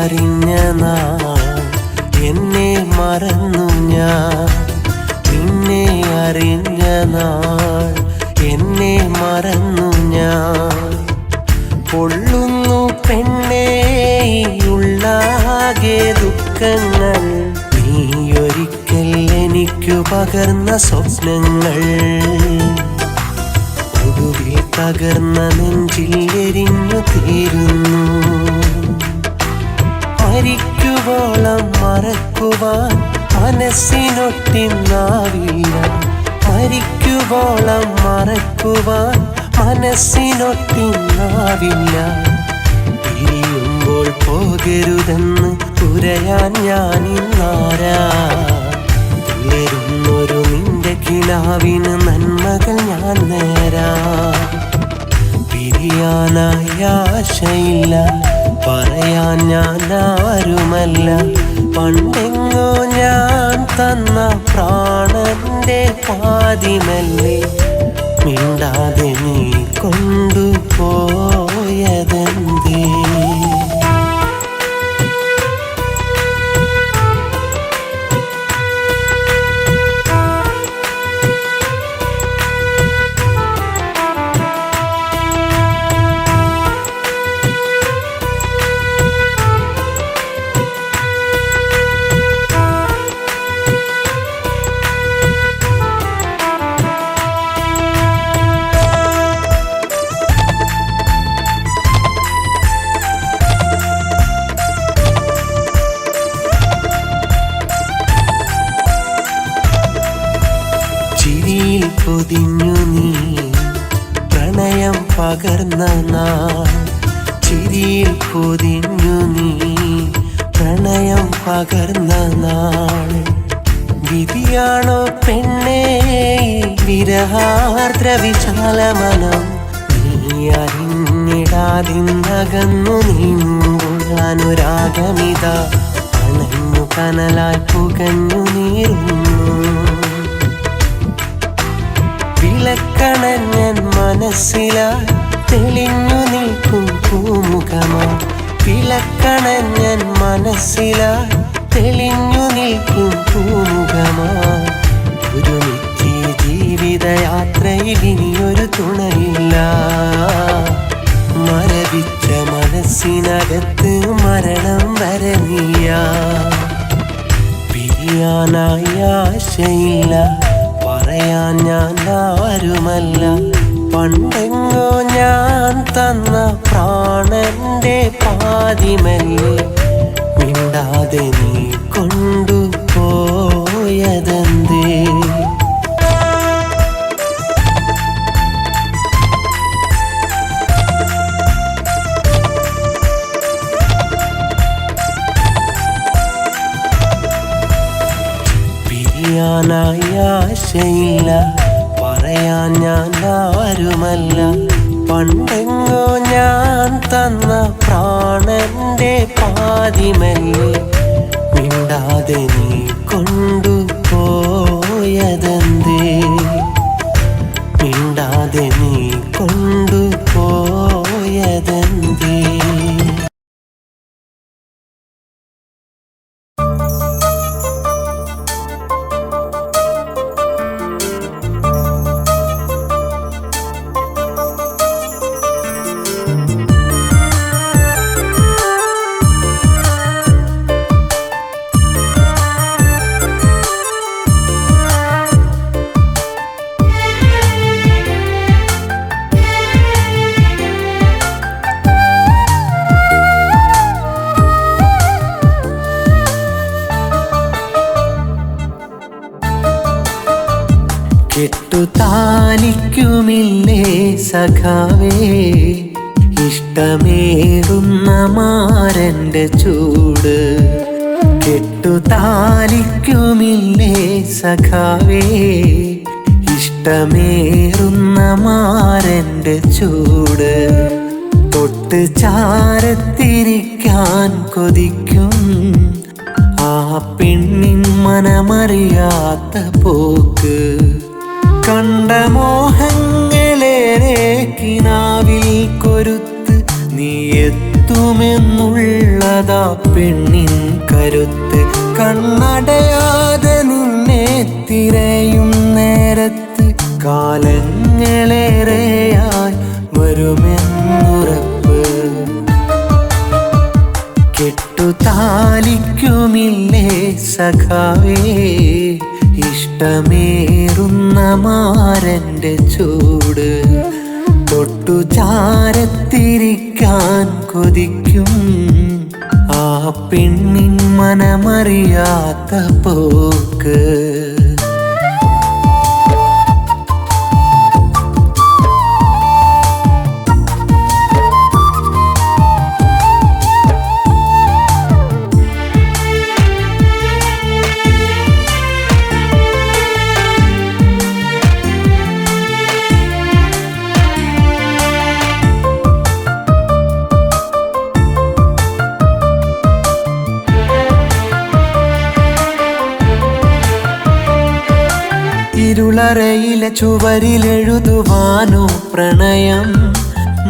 അറിഞ്ഞ നാൾ എന്നെ മറന്നു ഞാൻ, നിന്നെ അറിഞ്ഞ നാൾ എന്നെ മറന്നു ഞാൻ. പൊള്ളുന്നു പെണ്ണേ ഉള്ളാകെ ദുഃഖങ്ങൾ, നീയൊരിക്കൽ എനിക്കു പകർന്ന സ്വപ്നങ്ങൾ. ഒടുവിൽ തകർന്ന നെഞ്ചിൽ എരിഞ്ഞു തീരുന്നു. മരിക്കുവോളം മറക്കുവാൻ മനസ്സിനൊട്ടിന്നാവില്ല, മരിക്കുവോളം മറക്കുവാൻ മനസ്സിനൊട്ടിന്നാവില്ല. പിരിയുമ്പോൾ പോകരുതെന്ന് ഉരയാൻ ഞാനിന്നാരാ? ഉയരുന്നൊരു നിന്റെ കിനാവിന് നന്മകൾ ഞാൻ നേരാ. പിരിയാനായി ആശയില്ല, പറയാൻ ഞാൻ ആരുമല്ല. പണ്ടെങ്ങോ ഞാൻ തന്ന പ്രാണന്റെ പാതിമല്ലേ മിണ്ടാതെ നീ കൊണ്ടുപോയതെന്തേ? ചിരിയിൽ പൊതിഞ്ഞു നീ പ്രണയം പകർന്ന നാൾ, ചിരിയിൽ പൊതിഞ്ഞു നീ പ്രണയം പകർന്ന നാൾ. വിധിയാണോ പെണ്ണേ വിരഹാർദ്ര വിശാലമനം, നീ അറിഞ്ഞിടാതിന്നകന്നു നീങ്ങുമ്പോൾ അനുരാഗമിത അണഞ്ഞു കനലായി പുകഞ്ഞു നീറുന്നു. വിളക്കണഞ്ഞൻ മനസ്സിലായി തെളിഞ്ഞു നിൽക്കും പൂമുഖമാ, വിളക്കണഞ്ഞൻ മനസ്സിലായി തെളിഞ്ഞു നിൽക്കും പൂമുഖമാ. ഒരു നിത്യ ജീവിതയാത്രയിൽ ഇനിയൊരു തുണയില്ല, മരവിച്ച മനസ്സിനകത്ത് മരണം വരെ നീയാ. പിരിയാനായി ആശയില്ല, പറയാൻ ഞാൻ ആരുമല്ല. പണ്ടെങ്ങോ ഞാൻ തന്ന പ്രാണന്റെ പാതിമല്ലേ മിണ്ടാതെ നീ കൊണ്ടുപോയതെന്തേ? പിരിയാനായി ആശയില്ല, പറയാൻ ഞാൻ ആരുമല്ല. പണ്ടെങ്ങോ ഞാൻ തന്ന പ്രാണന്റെ പാതിമല്ലേ മിണ്ടാതെ നീ കൊണ്ടുപോയതെന്തേ? മിണ്ടാതെ നീ കൊണ്ടുപോയതെന്തേ? കെട്ടുതാലിക്കുമില്ലേ സഖാവേ ഇഷ്ടമേറുന്ന മാരന്റെ ചൂട്. കെട്ടുതാലിക്കുമില്ലേ സഖാവേ ഇഷ്ടമേറുന്ന മാരന്റെ ചൂട്. തൊട്ട് ചാരത്തിരിക്കാൻ കൊതിക്കും ആ പെണ്ണിൻ മനമറിയാത്ത പോക്ക്. കണ്ട മോഹങ്ങളേറെ കിനാവിൽ കൊരുത്ത് നീ എത്തുമെന്നുള്ളതാ പെണ്ണിൻ കരുത്ത്. കണ്ണടയാതെ നിന്നെ തിരയും നേരത്ത് കാലങ്ങളേറെയായി വരുമെന്നുറപ്പ്. കെട്ടുതാലിക്കുമില്ലേ സഖാവേ ഇഷ്ടമേറുന്ന മാരന്റെ ചൂട്. തൊട്ടു ചാരത്തിരിക്കാൻ കൊതിക്കും ആ പെണ്ണിൻ മനമറിയാത്ത പോക്ക്. ഇരുളറയിലെ ചുവരിലെഴുതുവാനോ പ്രണയം.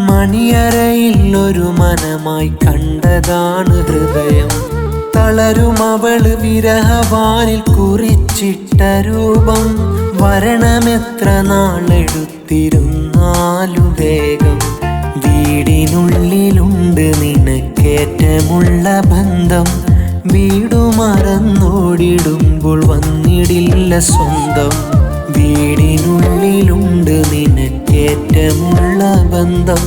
മണിയറയിൽ ഒരു മനമായി കണ്ടതാണ് ഹൃദയം. തളരും അവള് വിരഹവാനിൽ കുറിച്ചിട്ട രൂപം. വരണമെത്ര നാളെടുത്തിരുന്നാലും വേഗം. വീടിനുള്ളിലുണ്ട് നിനക്കേറ്റമുള്ള ബന്ധം. വീടു മറന്നോടിടുമ്പോൾ വന്നിടില്ല സ്വന്തം. വീടിനുള്ളിലുണ്ട് നിനക്കേറ്റമുള്ള ബന്ധം.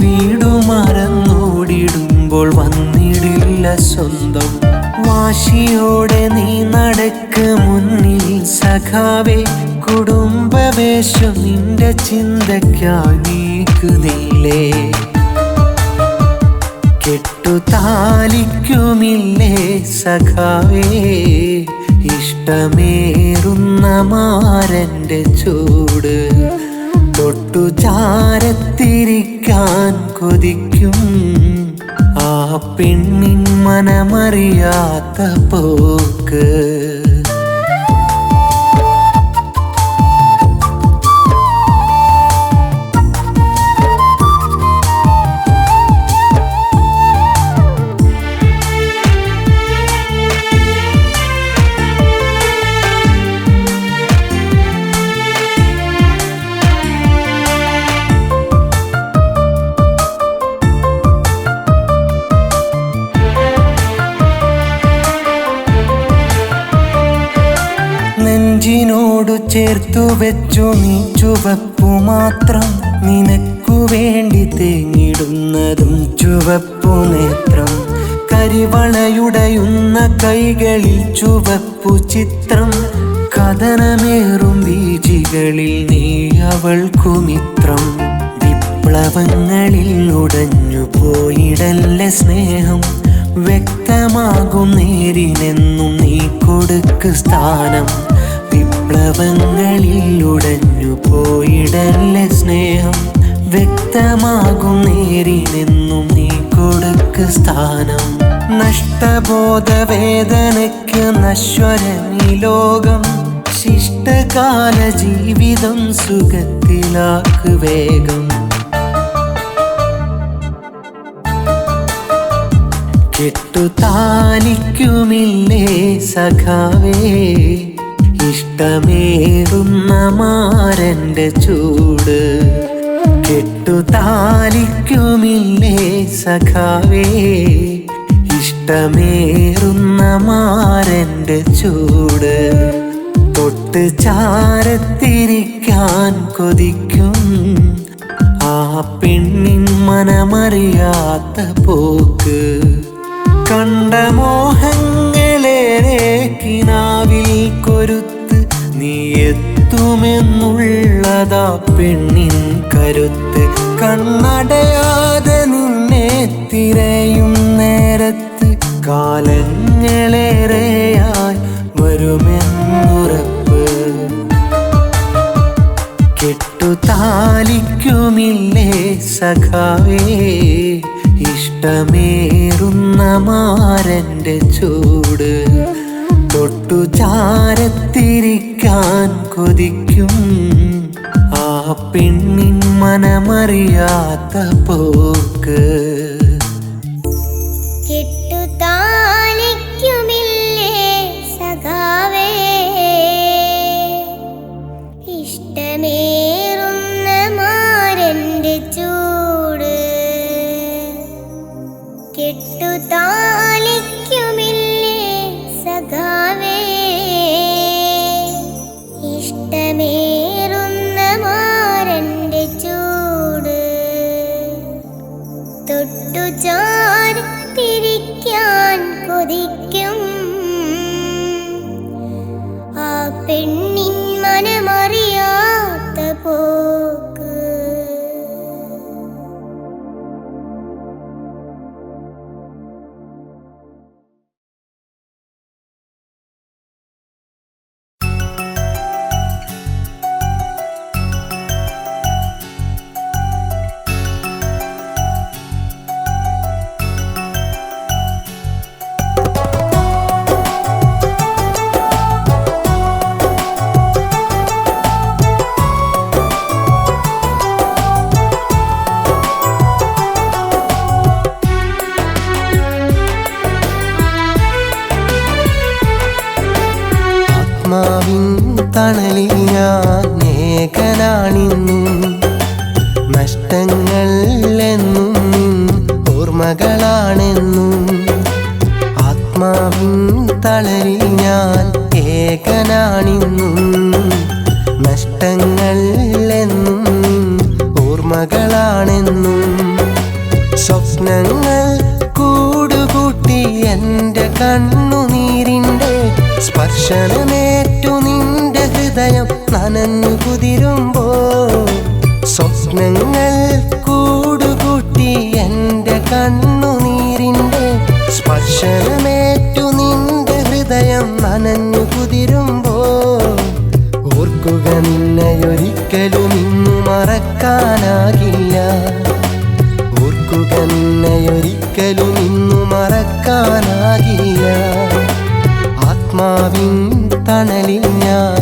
വീടു മറന്നോടിടുമ്പോൾ വന്നിടില്ല സ്വന്തം. വാശിയോടെ നീ നടക്ക് മുന്നിൽ സഖാവേ. കുടുംബവേഷം നിന്റെ ചിന്തയ്ക്കായി നീക്കുന്നില്ലേ. കെട്ടുതാലിക്കുമില്ലേ സഖാവേ ഇഷ്ടമേറുന്ന മാരന്റെ ചൂട്. തൊട്ടു ചാരത്തിരിക്കാൻ കൊതിക്കും ആ പെണ്ണിൻ മനമറിയാത്ത പോക്ക്. നെഞ്ചിനോടു ചേർത്തു വെച്ചു നീ ചുവപ്പു മാത്രം. നിനക്കു വേണ്ടി തേങ്ങിടുന്നതും ചുവപ്പു നേത്രം. കരിവളയുടയുന്ന കൈകളിൽ ചുവപ്പു ചിത്രം. കഥനമേറും ബീജികളിൽ നീ അവൾക്കു മിത്രം. വിപ്ലവങ്ങളിൽ ഉടഞ്ഞു പോയിടല്ലേ സ്നേഹം. വ്യക്തമാകും നേരിനെന്നും നീ കൊടുക്ക് സ്ഥാനം. വിപ്ലവങ്ങളിൽ ഉടഞ്ഞു പോയിടല്ലേ സ്നേഹം. വ്യക്തമാകും നേരിനെന്നും നീ കൊടുക്ക് സ്ഥാനം. നഷ്ടബോധവേദനയ്ക്ക് നശ്വരമീ ലോകം. ശിഷ്ടകാല ജീവിതം സുഖത്തിലാക്ക് വേഗം. കെട്ടുതാലിക്കുമില്ലേ സഖാവേ ഇഷ്ടമേറുന്ന മാരന്റെ ചൂട്. കെട്ടുതാലിക്കുമില്ലേ സഖാവേ ഇഷ്ടമേറുന്ന മാരന്റെ ചൂട്. തൊട്ട് ചാരത്തിരിക്കാൻ കൊതിക്കും ആ പെണ്ണിൻ മനമറിയാത്ത പോക്ക്. കണ്ട മോഹങ്ങളേറെ കിനാവിൽ കൊരുത്ത് നീ എത്തും തീരുമെന്നുള്ളതാ പെണ്ണിൻ കരുത്ത്. കണ്ണടയാതെ നിന്നെ തിരയും നേരത്ത് കാലങ്ങളേറെയായി വരുമെന്നുറപ്പ്. കെട്ടുതാലിക്കുമില്ലേ സഖാവേ ഇഷ്ടമേറുന്ന മാരന്റെ ചൂട്. തൊട്ടു ചാരത്തിരിക്കാൻ കൊതിക്കും ആ പെണ്ണിൻ മനമറിയാത്ത പോക്ക്. കെട്ടുതാലിക്കുമില്ലേ സഖാവേ ഇഷ്ടമേറുന്ന മാരന്റെ ചൂട്. കെട്ടുതാലിക്കുമില്ലേ സഖാവേ ഇഷ്ടമേറുന്ന മാരന്റെ ചൂട്. തൊട്ടു ചാരത്തിരിക്കാൻ കൊതിക്കും ആ പെണ്ണിൻ മനമറിയാത്ത പോക്ക്. ആത്മാവിൻ തണലിൽ ഞാൻ ഏകനാണിന്നും. നഷ്ടങ്ങൾ എന്നും ഓർമ്മകളാണെന്നും. ആത്മാവിൻ തണലിൽ ഞാൻ ഏകനാണിന്നും. നഷ്ടങ്ങൾ എന്നും ഓർമ്മകളാണെന്നും. സ്വപ്നങ്ങൾ കൂടുകൂട്ടി എൻ്റെ കണ്ണുനീരിൻ്റെ സ്പർശനമേറ്റു നിന്റെ ഹൃദയം നനഞ്ഞു കുതിരുമ്പോൾ. സ്വപ്നങ്ങൾ കൂടുകൂട്ടി എൻ്റെ കണ്ണുനീരിൻ്റെ സ്പർശനമേറ്റു നിന്റെ ഹൃദയം നനഞ്ഞു കുതിരുമ്പോൾ. ഓർക്കുക നിന്നെയൊരിക്കലും ഇന്നു മറക്കാനാകില്ല. ഓർക്കുക നിന്നെയൊരിക്കലും ഇന്നു മറക്കാനാകില്ല. ആത്മാവിൻ തണലിൽ ഞാൻ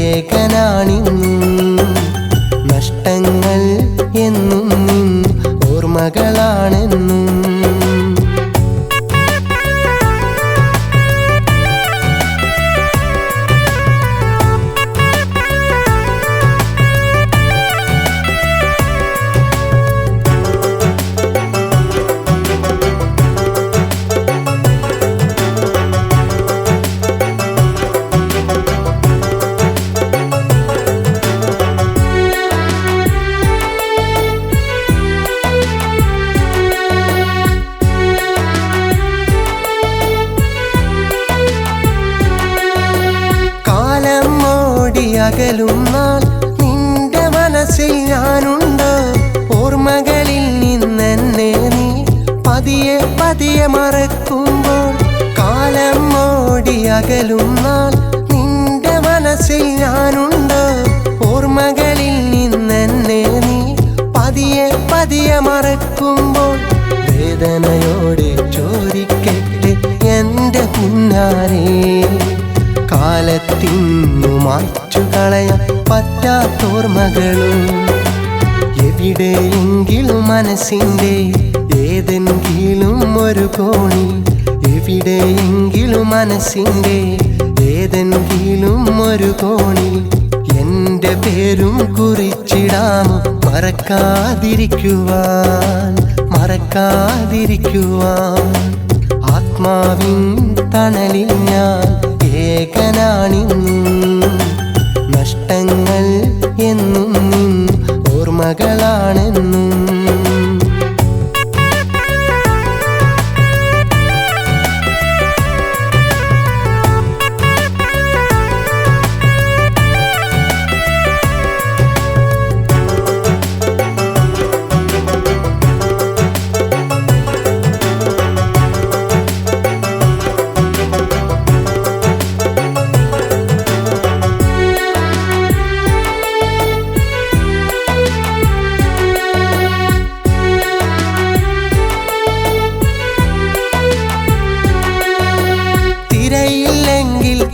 ഏകനാണിന്നും. നഷ്ടങ്ങൾ എന്നും നിൻ ഓർമ്മകളാണെന്നും. അകലും നാൾ നിന്റെ മനസ്സിൽ ഞാനുണ്ട്. ഓർമ്മകളിൽ നിന്നെന്നെ നീ പതിയെ പതിയെ മറക്കുമ്പോൾ. കാലം ഓടി അകലും നാൾ നിന്റെ മനസ്സിൽ ഞാനുണ്ട്. ഓർമ്മകളിൽ നിന്നെന്നെ നീ പതിയെ പതിയെ മറക്കുമ്പോൾ. വേദനയോടെ ചോദിക്കട്ടെ എൻ്റെ പുന്നാരേ, കാലത്തിന്നു മായ്ച്ചു കളയാൻ പറ്റാത്തോർമ്മകളും എവിടെയെങ്കിലും മനസ്സിൻ്റെ ഏതെങ്കിലും ഒരു കോണിൽ. എവിടെയെങ്കിലും മനസ്സിൻ്റെ ഏതെങ്കിലും ഒരു കോണിൽ എൻ്റെ പേരും കുറിച്ചിടാമോ? മറക്കാതിരിക്കുവാൻ മറക്കാതിരിക്കുവാൻ. ആത്മാവിൻ തണലിൽ ഞാൻ ഏകനാണിന്നും. നഷ്ടങ്ങൾ എന്നും നിൻ ഓർമ്മകളാണെന്നും.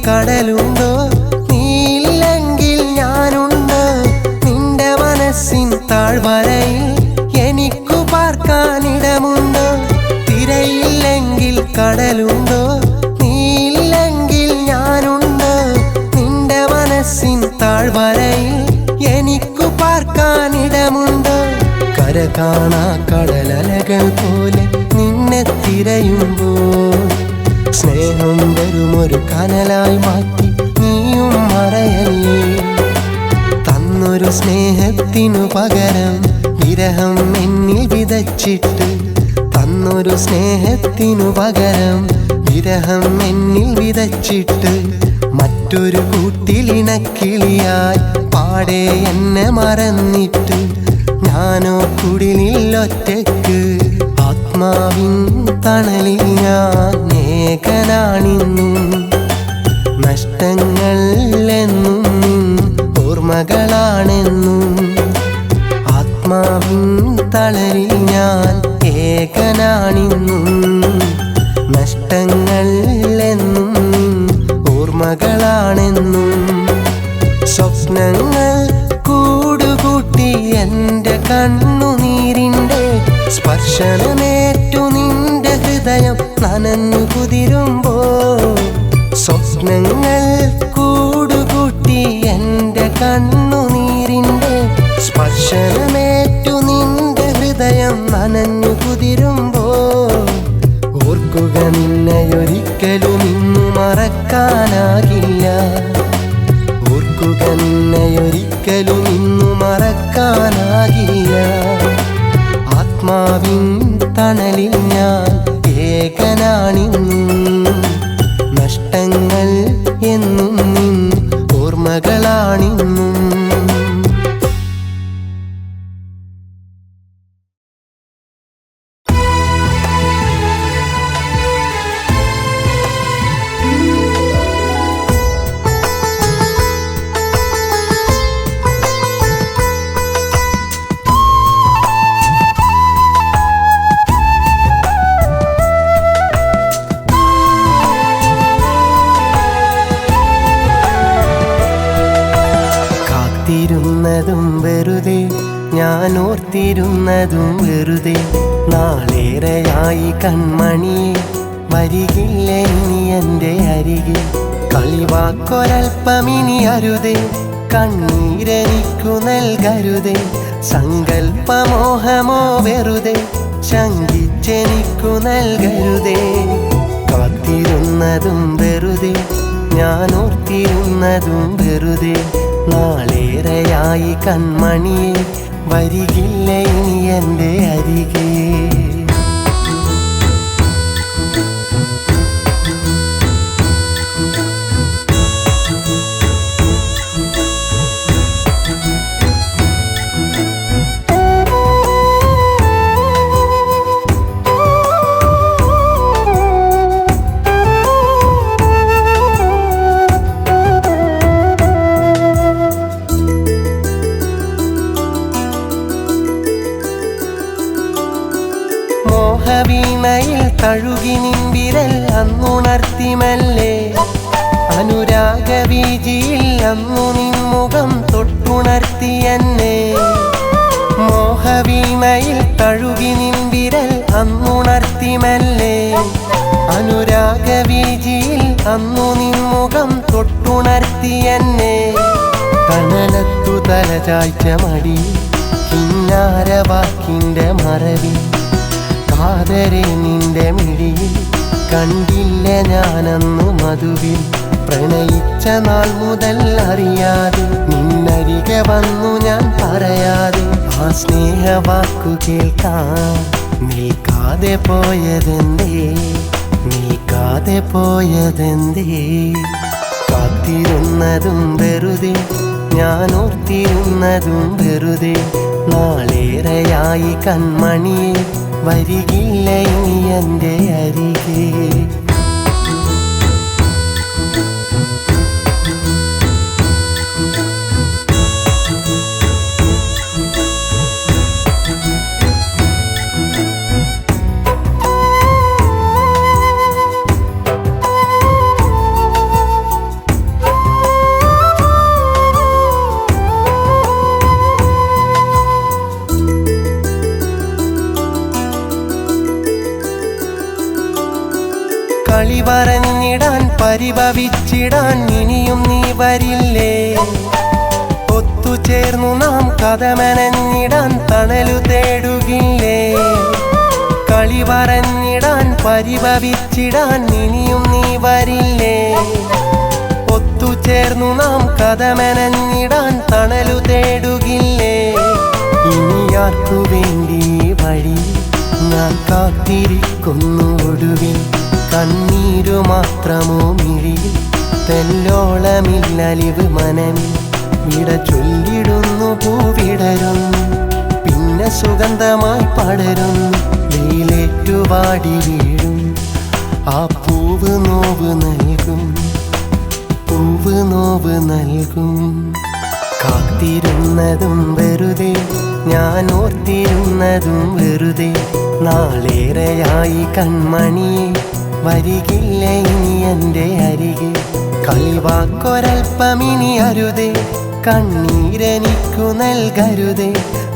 കടലുണ്ടോ നീയില്ലെങ്കിൽ ഞാനുണ്ട് നിന്റെ മനസ്സിൻ താഴ്വരയിൽ എനിക്കു പാർക്കാനിടമുണ്ടോ തിരയില്ലെങ്കിൽ കടലുണ്ടോ നീയില്ലെങ്കിൽ ഞാനുണ്ട് നിന്റെ മനസ്സിൻ താഴ്വരയിൽ എനിക്കു പാർക്കാനിടമുണ്ട് കര കാണാ കടലലകൾ പോലെ നിന്നെ തിരയുമ്പോൾ സ്നേഹം വെറുമൊരു കനലായി മാറ്റി നീയും മറയല്ലേ തന്നൊരു സ്നേഹത്തിനു പകരം വിരഹം എന്നിൽ വിതച്ചിട്ട് തന്നൊരു സ്നേഹത്തിനു പകരം വിരഹം എന്നിൽ വിതച്ചിട്ട് മറ്റൊരു കൂട്ടിലിണക്കിളിയായി പാടെ എന്നെ മറന്നിട്ട് ഞാനോ കുടിലിൽ ഒറ്റയ്ക്ക് ആത്മാവിൻ തണലിൽ ഞാൻ ഏകനാണിന്നും നഷ്ടങ്ങൾ എന്നും ഓർമ്മകളാണെന്നും ആത്മാവിൻ തണലിൽ ഞാൻ ഏകനാണിന്നും നഷ്ടങ്ങൾ എന്നും ഓർമ്മകളാണെന്നും സ്വപ്നങ്ങൾ കൂടുകൂട്ടി എൻ്റെ കണ്ണുനീരിൻ്റെ സ്പർശനമേറ്റു നിന്റെ ഹൃദയം നനഞ്ഞു കുതിരുമ്പോൾ സ്വപ്നങ്ങൾ കൂടുകൂട്ടി എൻ്റെ കണ്ണുനീരിൻ്റെ സ്പർശനമേറ്റു നിന്റെ ഹൃദയം നനഞ്ഞു കുതിരുമ്പോൾ ഓർക്കുക നിന്നെയൊരിക്കലും ഇന്നു മറക്കാനാകില്ല ഓർക്കുക നിന്നെയൊരിക്കലും ഇന്നു മറക്കാനാകില്ല ആത്മാവിൻ തണലിൽ ഞാൻ ഏകനാണിന്നും നഷ്ടങ്ങൾ എന്നും നിൻ ഓർമ്മകളാണിന്നും കാത്തിരുന്നതും വെറുതെ ഞാൻ ഓർത്തിരുന്നതും വെറുതെ നാളേറെയായി കൺമണിയെ വരികില്ലേ നീ എൻ്റെ അരികിൽ കളിവാക്കൊരൽപ്പമിനി അരുതേ കണ്ണീരെനിക്കു നൽകരുതേ സങ്കൽപ്പമോഹമോ വെറുതെ ശങ്കിച്ചെനിക്കു നൽകരുതേ കാത്തിരുന്നതും വെറുതെ ഞാൻ ഓർത്തിരുന്നതും വെറുതെ നാളേറെയായി കൺമണിയെ വരികില്ലേ നീ എൻ്റെ അരികെ വീണയിൽ തഴുകി നിൻവിരൽ അന്നുണർത്തിമല്ലേ അനുരാഗവീജിയിൽ അന്നു നിൻമുഖം തൊട്ടുണർത്തി എന്നെ മോഹവീണയിൽ തഴുകി നിൻവിരൽ അന്നുണർത്തിമല്ലേ അനുരാഗവീജിയിൽ അന്നു നിൻമുഖം തൊട്ടുണർത്തി എന്നെ കനലത്തു തലചായ്ച്ച മടി കിന്നാരവാക്കിൻ്റെ മറവിൽ കാതരെ നിന്റെ മിഴിയിൽ കണ്ടില്ല ഞാനന്നു മധുവിൽ പ്രണയിച്ച നാൾ മുതൽ അറിയാതെ നിന്നരികെ വന്നു ഞാൻ പറയാതെ ആ സ്നേഹവാക്കു കേൾക്കാൻ നിൽക്കാതെ പോയതെന്തേ നിൽക്കാതെ പോയതെന്തേ കാത്തിരുന്നതും വെറുതെ ഞാൻ ഓർത്തിരുന്നതും വെറുതെ നാളേറെയായി കൺമണിയെ വരികില്ല നീ എൻ്റെ അരികെ പറഞ്ഞിടാൻ പരിഭവിച്ചിടാൻ ഇനിയും നീ വരില്ലേ? ഒത്തുചേർന്നു നാം കഥമെനഞ്ഞിടാൻ തണലു തേടുകില്ലേ? കളി പറഞ്ഞിടാൻ പരിഭവിച്ചിടാൻ ഇനിയും നീ വരില്ലേ? ഒത്തുചേർന്നു നാം കഥമെനഞ്ഞിടാൻ തണലു തേടുകില്ലേ? ഇനി ആർക്കു വേണ്ടി വഴി ഞാൻ കാത്തിരിക്കുന്നു ഒടുവിൽ കണ്ണീരു മാത്രമോ മിഴിയിൽ തെല്ലോളമില്ലലിവ് മനമിൽ വിട ചൊല്ലിടുന്നു പൂവിടരുന്നു പിന്നെ സുഗന്ധമായി പടരുന്നു വെയിലേറ്റുവാടി വീഴും ആ പൂവ് നോവ് നൽകും പൂവ് നോവ് നൽകും. കാത്തിരുന്നതും വെറുതെ ഞാൻ ഓർത്തിരുന്നതും വെറുതെ നാളേറെയായി കൺമണിയെ വരികില്ല ഇനി എൻ്റെ അരികെ കളിവാക്കൊരൽപ്പമിനി അരുതേ കണ്ണീരെനിക്കു നൽകരുതേ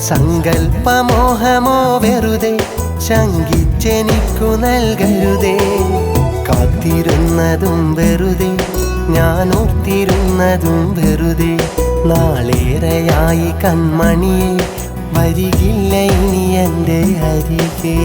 സങ്കൽപ്പമോഹമോ വെറുതെ ശങ്കിച്ചെനിക്കു നൽകരുതേ. കാത്തിരുന്നതും വെറുതെ ഞാൻ ഓർത്തിരുന്നതും വെറുതെ നാളേറെയായി കൺമണിയെ വരികില്ല ഇനി എൻ്റെ അരികെ.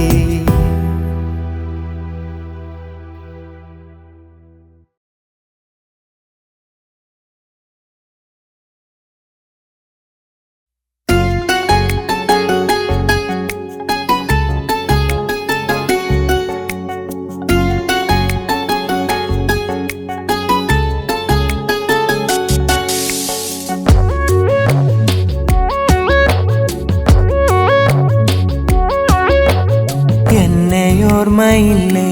ഓർമ്മയില്ലേ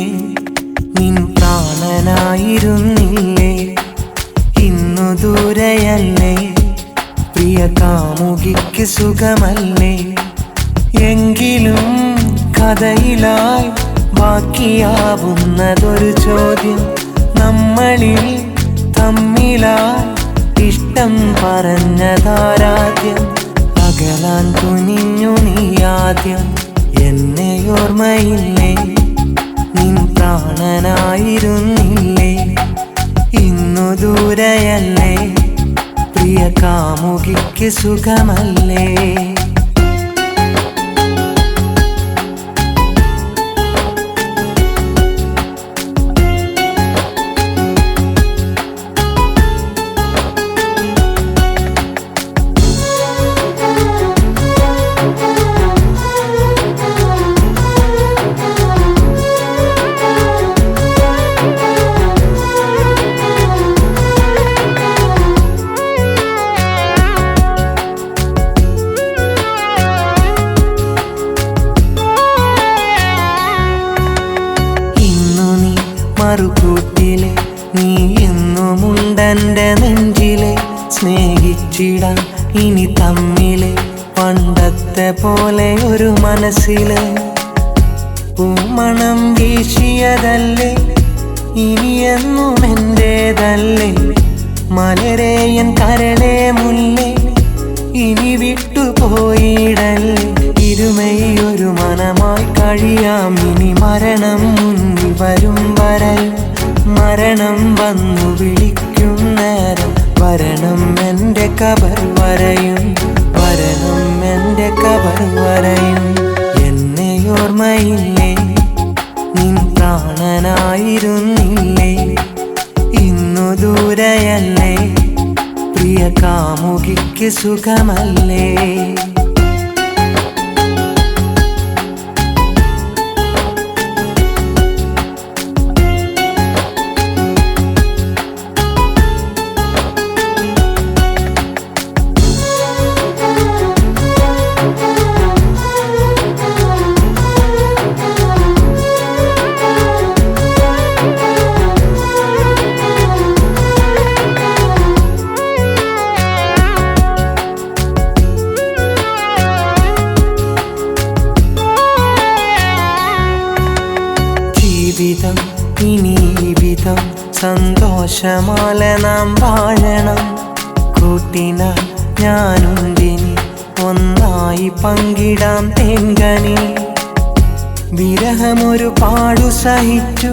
നിൻ പ്രാണനായിരുന്നില്ലേ ഇന്നു ദൂരെയല്ലേ പ്രിയ കാമുകിക്ക് സുഖമല്ലേ എങ്കിലും കഥയിലായി ബാക്കിയാവുന്നതൊരു ചോദ്യം നമ്മളിൽ തമ്മിലായി ഇഷ്ടം പറഞ്ഞതാരാദ്യം അകലാൻ തുനിഞ്ഞു നീ ആദ്യം എന്നെ ഓർമ്മയില്ലേ നിൻ പ്രാണനായിരുന്നില്ലേ ഇന്നു ദൂരെയല്ലേ പ്രിയ കാമുകിക്ക് സുഖമല്ലേ. മറുകൂട്ടിലെ നീ എന്നുമുണ്ടെൻ്റെ നെഞ്ചിലെ സ്നേഹിച്ചിടാൻ ഇനി തമ്മിലെ പണ്ടത്തെ പോലെ ഒരു മനസ്സിലെ പൂമണം വീശിയതല്ലേ ഇനിയെന്നും എൻ്റേതല്ലേ മലരേയൻ കരളെ മുല്ലേ ഇനി വിട്ടുപോയിടല്ലേ ഇരുമയൊരു മനമായി കഴിയാം ഇനി മരണം മുന്നിൽ വരും വരൽ മരണം വന്നു വിളിക്കും നേരം വരണം എൻ്റെ കബർ വരയും വരണം എൻ്റെ കബർ വരയും. എന്നെ ഓർമ്മയില്ലേ നിൻ പ്രാണനായിരുന്നില്ലേ ഇന്നു ദൂരെയല്ലേ പ്രിയ കാമുകിക്ക് സുഖമല്ലേ. ജീവിതം ഇനി വിധം സന്തോഷമാല നാം വാഴണം കൂട്ടിനാൽ ഞാനുണ്ടിനി ഒന്നായി പങ്കിടാം തേങ്കനി വിരഹമൊരു പാടു സഹിച്ചു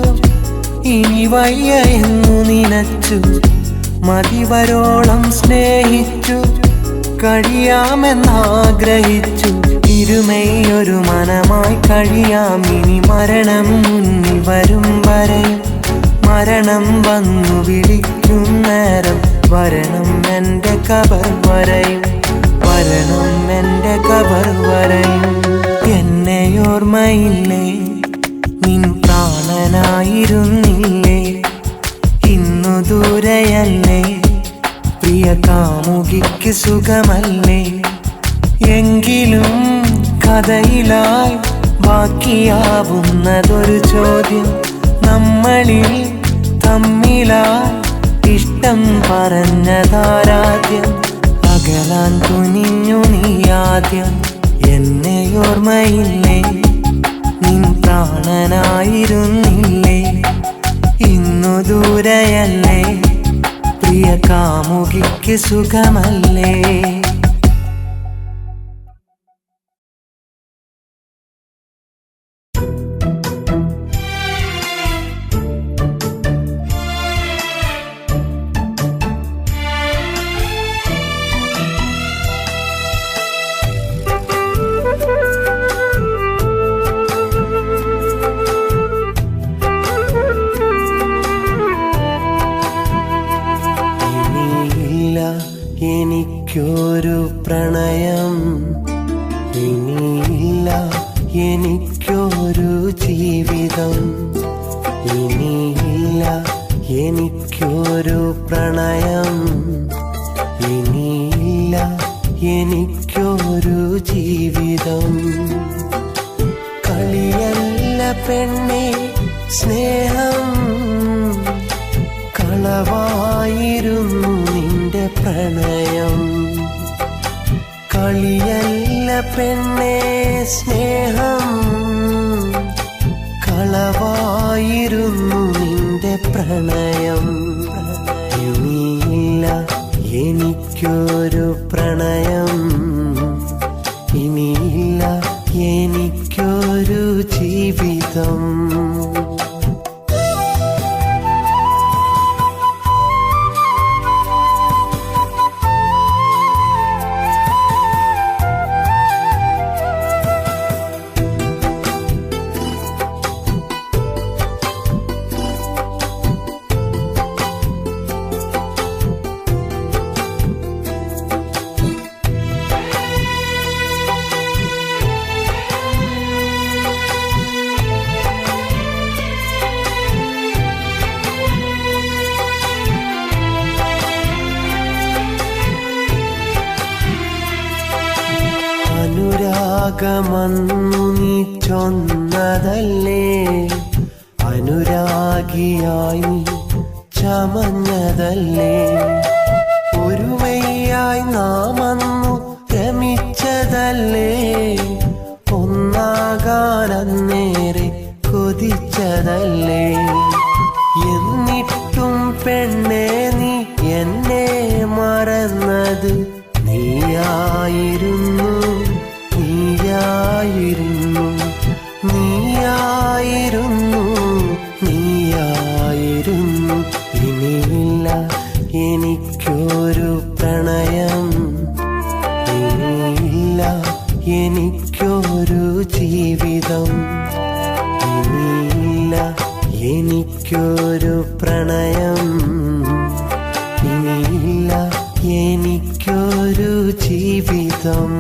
ഇനി വയ്യ എന്നു നിനച്ചു മതിവരോളം സ്നേഹിച്ചു കഴിയാമെന്നാഗ്രഹിച്ചു ഇരുമയൊരു മനമായി കഴിയാം ഇനി മരണം മുന്നിൽ വരും വരെയും മരണം വന്നു വിളിക്കും നേരം വരണം എൻ്റെ കബർ വരെയും വരണം എൻ്റെ കബർ വരെയും എന്നെ ഓർമ്മയില്ലേ നിൻ പ്രാണനായിരുന്നില്ലേ ഇന്നു ദൂരെയല്ലേ പ്രിയ കാമുകിക്ക് സുഖമല്ലേ എങ്കിലും കഥയിലായി ബാക്കിയാവുന്നതൊരു ചോദ്യം നമ്മളിൽ തമ്മിലായി ഇഷ്ടം പറഞ്ഞതാരാദ്യം അകലാൻ തുനിഞ്ഞു നീ ആദ്യം എന്നെ ഓർമ്മയില്ലേ നിൻ പ്രാണനായിരുന്നില്ലേ ഇന്നു ദൂരെയല്ലേ പ്രിയ കാമുകിക്ക് സുഖമല്ലേ എനിക്കൊരു പ്രണയം ഇനിയില്ല എനിക്കൊരു ജീവിതം ഇനിയില്ല എനിക്കൊരു പ്രണയം ഇനിയില്ല എനിക്കൊരു ജീവിതം കളിയല്ല പെണ്ണേ സ്നേഹം കളവായിരുന്നു നിന്റെ പ്രണയം കളിയല്ല പെണ്ണേ സ്നേഹം കളവായിരുന്നു നിന്റെ പ്രണയം ഇനിയില്ല എനിക്കൊരു പ്രണയം ഇനിയില്ല എനിക്കൊരു ജീവിതം അനുരാഗമന്നു നീ ചൊന്നതല്ലേ അനുരാഗിയായി നീ ചമഞ്ഞതല്ലേ ഒരുമയായി നാമന്നു രമിച്ചതല്ലേ ഒന്നാകാനന്നേറെ കൊതിച്ചതല്ലേ എന്നിട്ടും പെണ്ണേ നീ എന്നെ മറന്നത് നീയായിരുന്നു നീയായിരുന്നു നീയായിരുന്നു നീയായിരുന്നു ഇനിയില്ല എനിക്കൊരു പ്രണയം ഇനിയില്ല എനിക്കൊരു ജീവിതം ഇനിയില്ല എനിക്കൊരു പ്രണയം ഇനിയില്ല എനിക്കൊരു ജീവിതം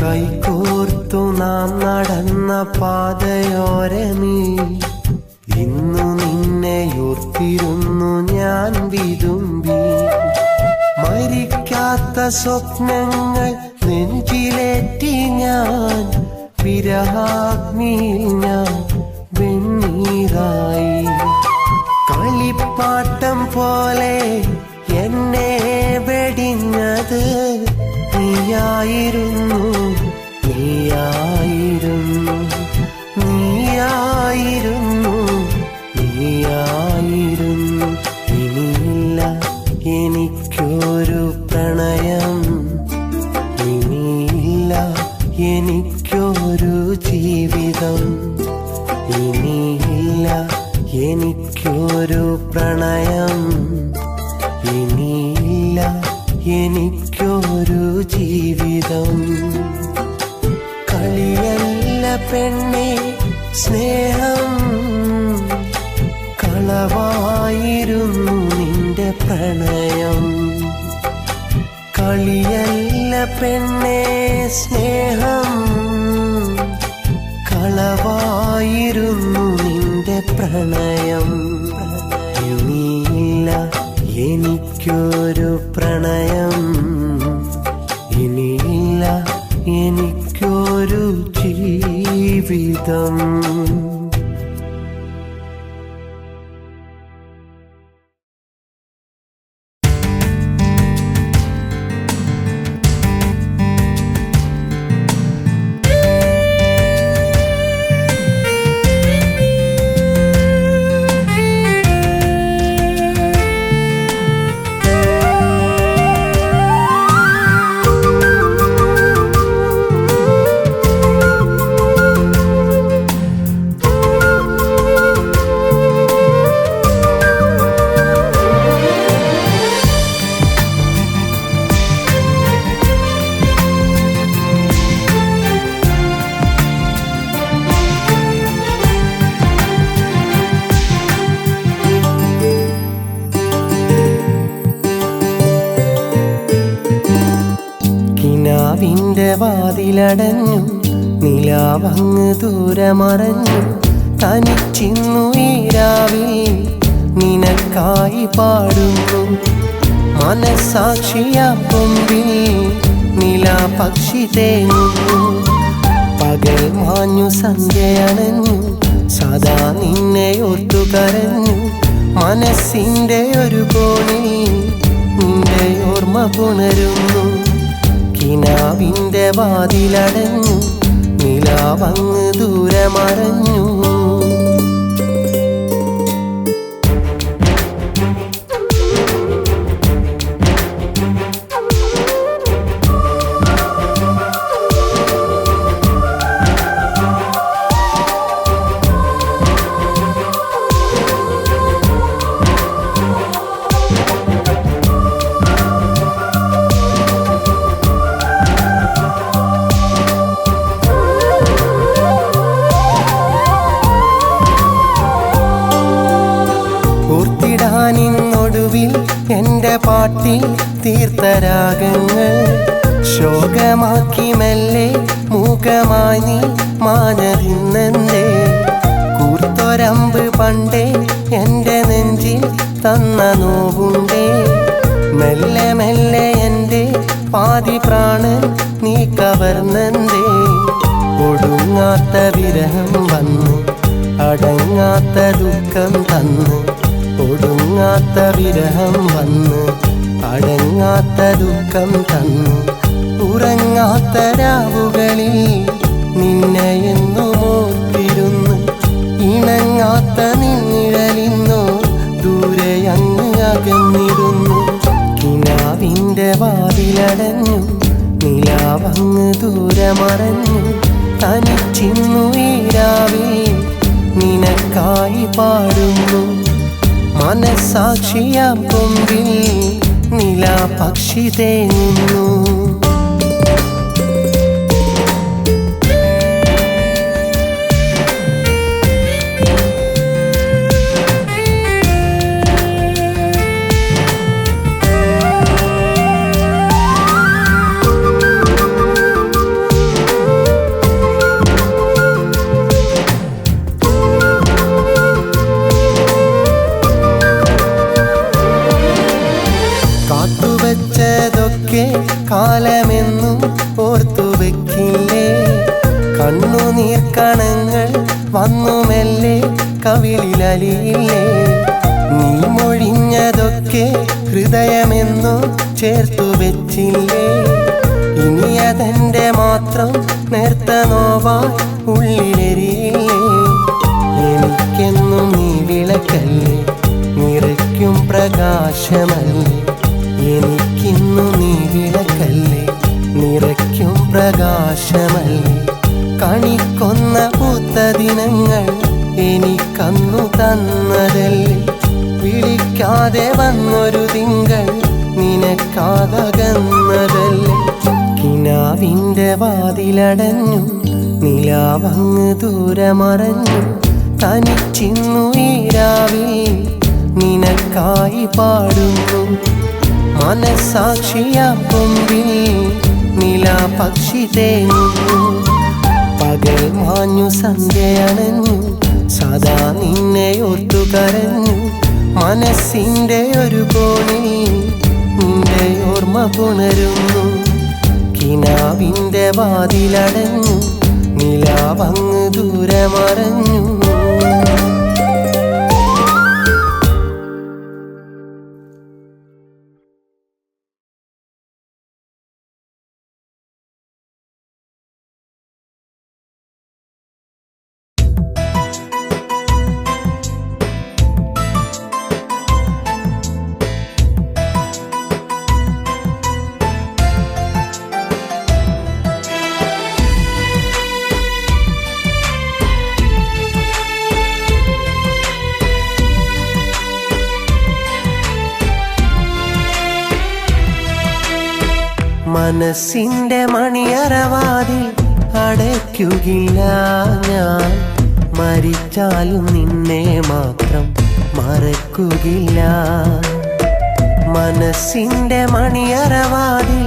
കൈകോർത്തു നാം നടന്ന പാതയോരമീ ഇന്നു നിന്നെയോർത്തിരുന്നു ഞാൻ വിതുമ്പി മരിക്കാത്ത സ്വപ്നങ്ങൾ നെഞ്ചിലേറ്റി ഞാൻ വിരഹാഗ്നിയിൽ ഞാൻ വെണ്ണീറായി കളിപ്പാട്ടം പോലെ എന്നെ വെടിഞ്ഞത് നീയാ നീയായിരുന്നു നീയായിരുന്നു നീയായിരുന്നു നീയായിരുന്നു ഇനിയില്ല എനിക്കൊരു പ്രണയം ഇനിയില്ല എനിക്കൊരു ജീവിതം ഇനിയില്ല എനിക്കൊരു പ്രണയം ഇനിയില്ല എനിക്കൊരു ജീവിതം കളിയല്ല പെണ്ണേ സ്നേഹം കളവായിരുന്നു നിന്റെ പ്രണയം കളിയല്ല പെണ്ണേ സ്നേഹം കളവായിരുന്നു നിന്റെ പ്രണയം ഇനിയില്ല എനിക്കൊരു പ്രണയം ഇനിയില്ല എനിക്കൊരു ജീവിതം നിലാവിൻ്റെ വാതിലടഞ്ഞു നിലാവങ്ങ് ദൂരമറഞ്ഞു തനിച്ചിന്നു ഈ രാവിൽ നിനക്കായി പാടുന്നു മനസാക്ഷിയാ കൊമ്പിൽ നിലാപക്ഷി തേങ്ങുന്നു പകൽ മാഞ്ഞു സന്ധ്യയണഞ്ഞു സദാ നിന്നെ ഓർത്തു കരഞ്ഞു മനസ്സിൻ്റെ ഒരു കോണിൽ നിന്റെ ഓർമ്മ പുണരുന്നു കിനാവിൻ്റെ വാതിലടഞ്ഞു നിലാവങ്ങ് ദൂരമറഞ്ഞു ിൽ എൻ്റെ പാട്ടിൽ തീർത്ഥരാഗങ്ങൾ ശോകമാക്കി മെല്ലെ മൂകമായി നീ മാനതിന്നെന്തേ കൂർത്തൊരമ്പ് പണ്ടേ എൻ്റെ നെഞ്ചിൽ തന്ന നോവുണ്ടേ മെല്ലെ മെല്ലെ എൻ്റെ പാതി പ്രാണൻ നീ കവർന്നെന്തേ ഒടുങ്ങാത്ത വിരഹം വന്നു അടങ്ങാത്ത ദുഃഖം തന്നു ഒടുങ്ങാത്ത വിരഹം വന്ന് അടങ്ങാത്ത ദുഃഖം തന്നു ഉറങ്ങാത്ത രാവുകളിൽ നിന്നെ എന്നും ഓർത്തിരുന്നു ഇണങ്ങാത്ത നിന്നിഴലിന്നോ ദൂരെ അങ്ങ് അകന്നിരുന്നു കിനാവിൻ്റെ വാതിലടഞ്ഞു നിലാവങ്ങ് ദൂരമറഞ്ഞു തനിച്ചിന്നു ഈ രാവിൽ നിനക്കായി പാടുന്നു മനസാക്ഷിയാം കൊമ്പിൽ നിലാപക്ഷി തേങ്ങുന്നു കാത്തുവച്ചതൊക്കെ കാലമെന്നും ഓർത്തു വെക്കില്ലേ കണ്ണുനീർക്കണങ്ങൾ വന്നു മെല്ലെ കവിളിലലിയില്ലേ നീ മൊഴിഞ്ഞതൊക്കെ ഹൃദയമെന്നും ചേർത്തു വെച്ചില്ലേ ഇനി അതെന്റെ മാത്രം നേർത്ത നോവാൻ ഉള്ളിലെരിയില്ലേ. എനിക്കെന്നും നീ വിളക്കല്ലേ, നിറയ്ക്കും പ്രകാശമല്ലേ. എനിക്കിന്നു നീ വിളക്കല്ലേ, നിറയ്ക്കും പ്രകാശമല്ലേ. കണിക്കൊന്ന പൂത്ത ദിനങ്ങൾ എനിക്കന്നു തന്നതല്ലേ. വിളിക്കാതെ വന്നൊരു തിങ്കൾ നിനക്കാതകന്നതല്ലേ. കിനാവിൻ്റെ വാതിലടഞ്ഞു, നിലാവങ്ങ് ദൂരമറഞ്ഞു. തനിച്ചിന്നു ഈ രാവിൽ നിനക്കായി പാടുന്നു. മനസാക്ഷിയാ കൊമ്പിൽ നിലാപക്ഷി തേങ്ങുന്നു. പകൽ മാഞ്ഞു സന്ധ്യയണഞ്ഞു, സദാ നിന്നെ ഓർത്തു കരഞ്ഞു. മനസ്സിൻ്റെ ഒരു കോണിൽ നിന്റെ ഓർമ്മ പുണരുന്നു. കിനാവിൻ്റെ വാതിലടഞ്ഞു, നിലാവങ്ങ് ദൂരമറഞ്ഞു. മനസ്സിൻ്റെ മണിയറവാതിൽ അടയ്ക്കുകയില്ല ഞാൻ. മരിച്ചാലും നിന്നെ മാത്രം മറക്കുകയില്ല. മനസ്സിൻ്റെ മണിയറവാതിൽ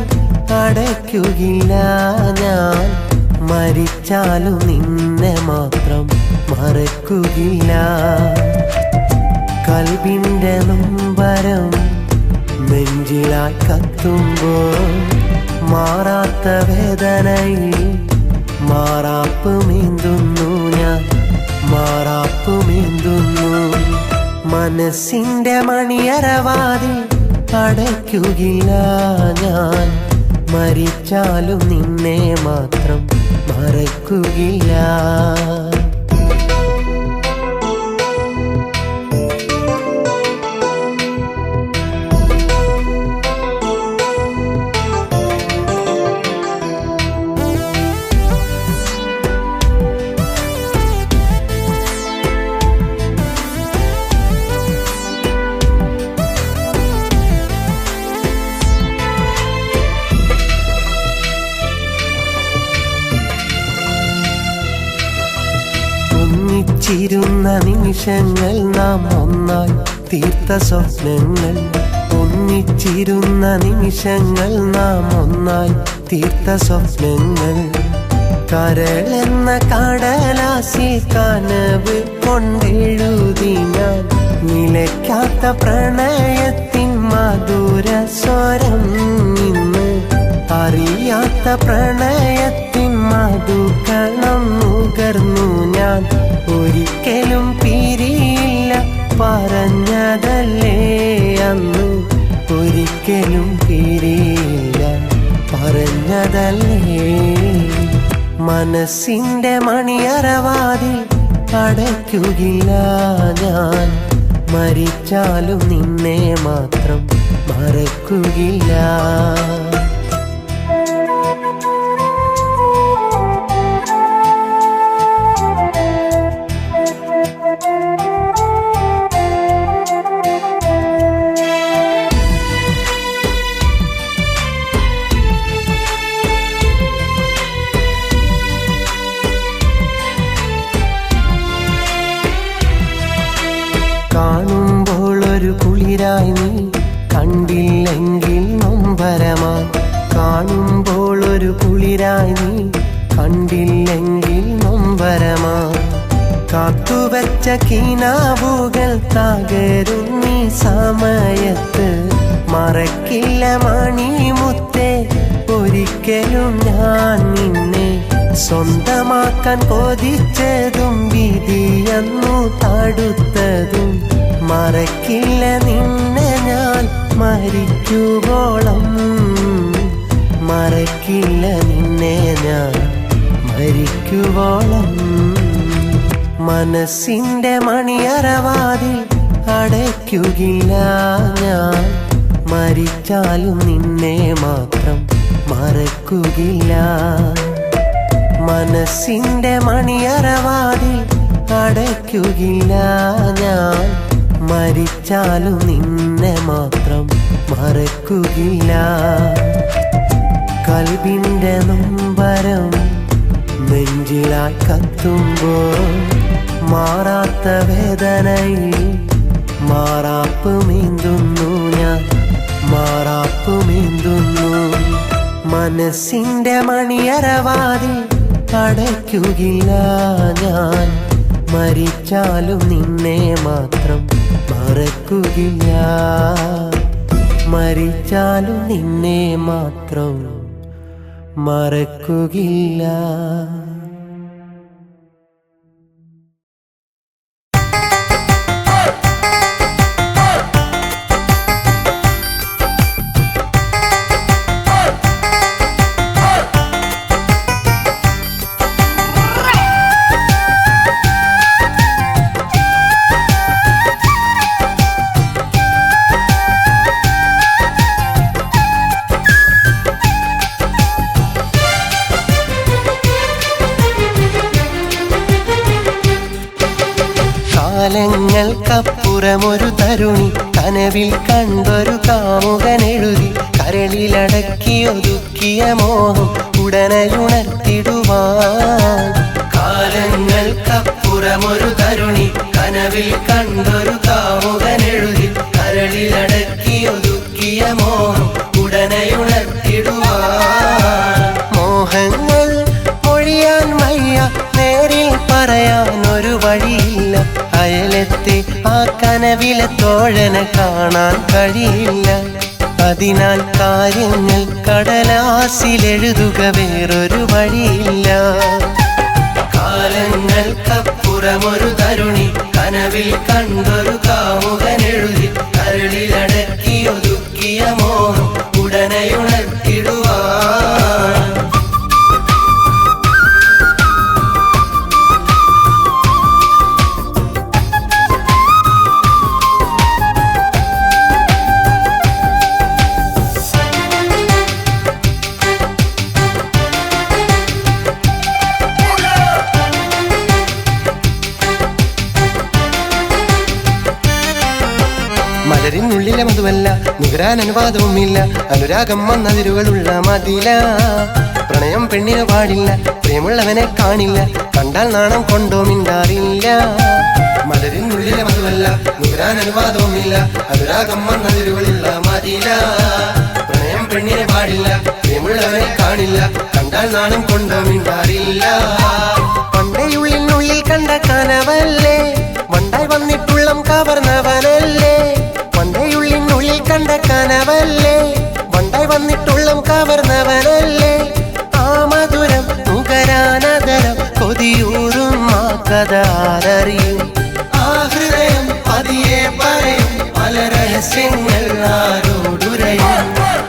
അടയ്ക്കുകയില്ല ഞാൻ. മരിച്ചാലും നിന്നെ മാത്രം മറക്കുകയില്ല. കൽബിൻ്റെ നൊമ്പരം നെഞ്ചിലായി കത്തുമ്പോൾ മാറാത്ത വേദനയിൽ മാറാപ്പ് മീന്തുന്നു ഞാൻ, മാറാപ്പ് മീന്തുന്നു. മനസ്സിൻ്റെ മണിയറവാതിൽ അടയ്ക്കുകയില്ല ഞാൻ. മരിച്ചാലും നിന്നെ മാത്രം മറക്കുകയില്ല. ഒന്നിച്ചിരുന്ന നിമിഷങ്ങൾ നാം ഒന്നായി തീർത്ത സ്വപ്നങ്ങൾ. ഒന്നിച്ചിരുന്ന നിമിഷങ്ങൾ നാം ഒന്നായി തീർത്ത സ്വപ്നങ്ങൾ. കരളെന്ന കടലാസിൽ കനവ് കൊണ്ടെഴുതി ഞാൻ. നിലയ്ക്കാത്ത പ്രണയത്തിൻ മധുര സ്വരം ഇന്ന്. അറിയാത്ത പ്രണയത്തിൻ മധുകണം നുകർന്നു ഞാൻ. ഒരിക്കലും പിരിയില്ല പറഞ്ഞതല്ലേ അന്ന്. ഒരിക്കലും പിരിയില്ല പറഞ്ഞതല്ലേ. മനസ്സിൻ്റെ മണിയറവാതിൽ അടയ്ക്കുകയില്ല ഞാൻ. മരിച്ചാലും നിന്നെ മാത്രം മറക്കുകയില്ല. കാണുമ്പോൾ ഒരു കുളിരായി നീ, കണ്ടില്ലെങ്കിൽ നൊമ്പരമായി. കാണുമ്പോൾ ഒരു കുളിരായി നീ, കണ്ടില്ലെങ്കിൽ നൊമ്പരമായി. കാത്തുവച്ച കിനാവുകൾ തകരുന്നീ സമയത്ത്. മറക്കില്ല മണിമുത്തേ ഒരിക്കലും ഞാൻ നിന്നെ. സ്വന്തമാക്കാൻ കൊതിച്ചതും വിധിയെന്നു തടുത്തതും. മറക്കില്ല നിന്നെ ഞാൻ മരിക്കുവോളം. മറക്കില്ല നിന്നെ ഞാൻ മരിക്കുവോളം. മനസ്സിന്റെ മണിയറവാതിൽ അടയ്ക്കുകയില്ല ഞാൻ, മരിച്ചാലും നിന്നെ മാത്രം മറക്കുകയില്ല. മനസ്സിന്റെ മണിയറവാതിൽ അടയ്ക്കുകയില്ല ഞാൻ, മരിച്ചാലും നിന്നെ മാത്രം മറക്കുകയില്ല. കൽബിന്റെ നൊമ്പരം നെഞ്ചിലായി കത്തുമ്പോൾ മാറാത്ത വേദനയിൽ മാറാപ്പ് മീന്തുന്നു ഞാൻ, മാറാപ്പ് മീന്തുന്നു. മനസ്സിന്റെ മണിയറവാതിൽ അടയ്ക്കുകയില്ല ഞാൻ, മരിച്ചാലും നിന്നെ മാത്രം മറക്കുകയില്ല. മരിച്ചാലും നിന്നെ മാത്രം മറക്കുകയില്ല. കാലങ്ങൾക്കപ്പുറമൊരു തരുണി കനവിൽ കണ്ടൊരു കാമുകനെഴുതി കരളിലടക്കി ഒതുക്കിയ മോഹം ഉടനെയുണർത്തിടുവാൻ. കാലങ്ങൾക്കപ്പുറമൊരു തരുണി കനവിൽ കണ്ടൊരു കാമുകനെഴുതി കരളിലടക്കി ഒതുക്കിയ മോഹം ഉടനെയുണർത്തിടുവാൻ. മോഹങ്ങൾ മൊഴിയാൻ വയ്യ, നേരിൽ പറയാൻ ഒരു വഴിയില്ല. അയലത്തെ ആ കനവിലെ തോഴനെ കാണാൻ കഴിയില്ല. അതിനാൽ കാര്യങ്ങൾ കടലാസിലെഴുതുക വേറൊരു വഴിയില്ല. കാലങ്ങൾക്കപ്പുറമൊരു തരുണി കനവിൽ കണ്ടൊരു കാമുകനെഴുതി കരളിലടക്കി ഒതുക്കിയ മോഹം ഉടനെയുണർത്തിടുവാൻ. മലരിനുള്ളിലെ മധുവല്ല, നുകരാൻ അനുവാദവുമില്ല. അനുരാഗം വന്നതിരുകളുള്ള മതില. പ്രണയം പെണ്ണിന് പാടില്ല, പ്രേമുള്ളവനെ കാണില്ല. കണ്ടാൽ നാണം കൊണ്ടോ മിണ്ടാറില്ല. മലരിനുള്ളിലെ മധുവല്ല, നുകരാൻ അനുവാദവുമില്ല. അനുരാഗം വന്നതിരുകളുള്ള മതില. പ്രണയം പെണ്ണിനെ പാടില്ല, പ്രേമുള്ളവനെ കാണില്ല. കണ്ടാൽ നാണം കൊണ്ടോ മിണ്ടാറില്ല. പണ്ടയുള്ളിനുള്ളിൽ കണ്ട കനവല്ലേ, വണ്ടായി വന്നിട്ടുള്ളം കവർന്നവനല്ലേ. പണ്ടയുള്ളിനുള്ളിൽ കണ്ട കനവല്ലേ, വണ്ടായി വന്നിട്ടുള്ളം കവർന്നവനല്ലേ. ആ മധുരം നുകരാനതരം കൊതിയൂറും ആ കഥ ആരറിയും. ആ ഹൃദയം പതിയെ പറയും പല രഹസ്യങ്ങൾ ആരോടുരയും.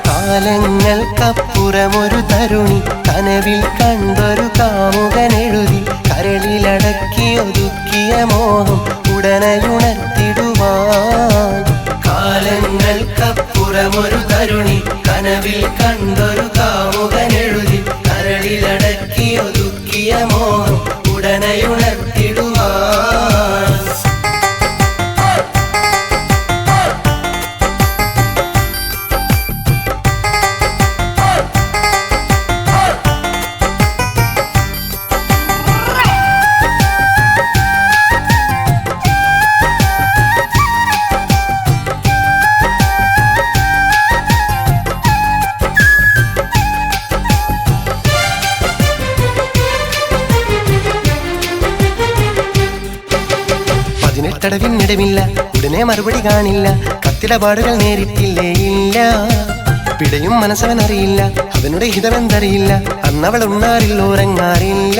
കാലങ്ങൾക്കപ്പുറമൊരു തരുണി കനവിൽ കണ്ടൊരു കാമുകനെഴുതി കരളിലടക്കി ഒതുക്കിയ മോഹം ഉടനെയുണർത്തിടുവാൻ. കാലങ്ങൾക്കപ്പുറമൊരു തരുണി കനവിൽ കണ്ടൊരു കാമുകനെഴുതി കരളിലടക്കി ഒതുക്കിയ മോഹം ഉടനെയുണർത്തിടുവാൻ. തടവിനിടമില്ല, ഉടനെ മറുപടി കാണില്ല. കത്തിടപാടുകൾ നേരിട്ടില്ലേ ഇല്ല. പിടയും മനസ്സവനറിയില്ല, അവനുടെ ഹിതമെന്തറിയില്ല. അന്നവൾ ഉണ്ണാറില്ല, ഉറങ്ങാറില്ല.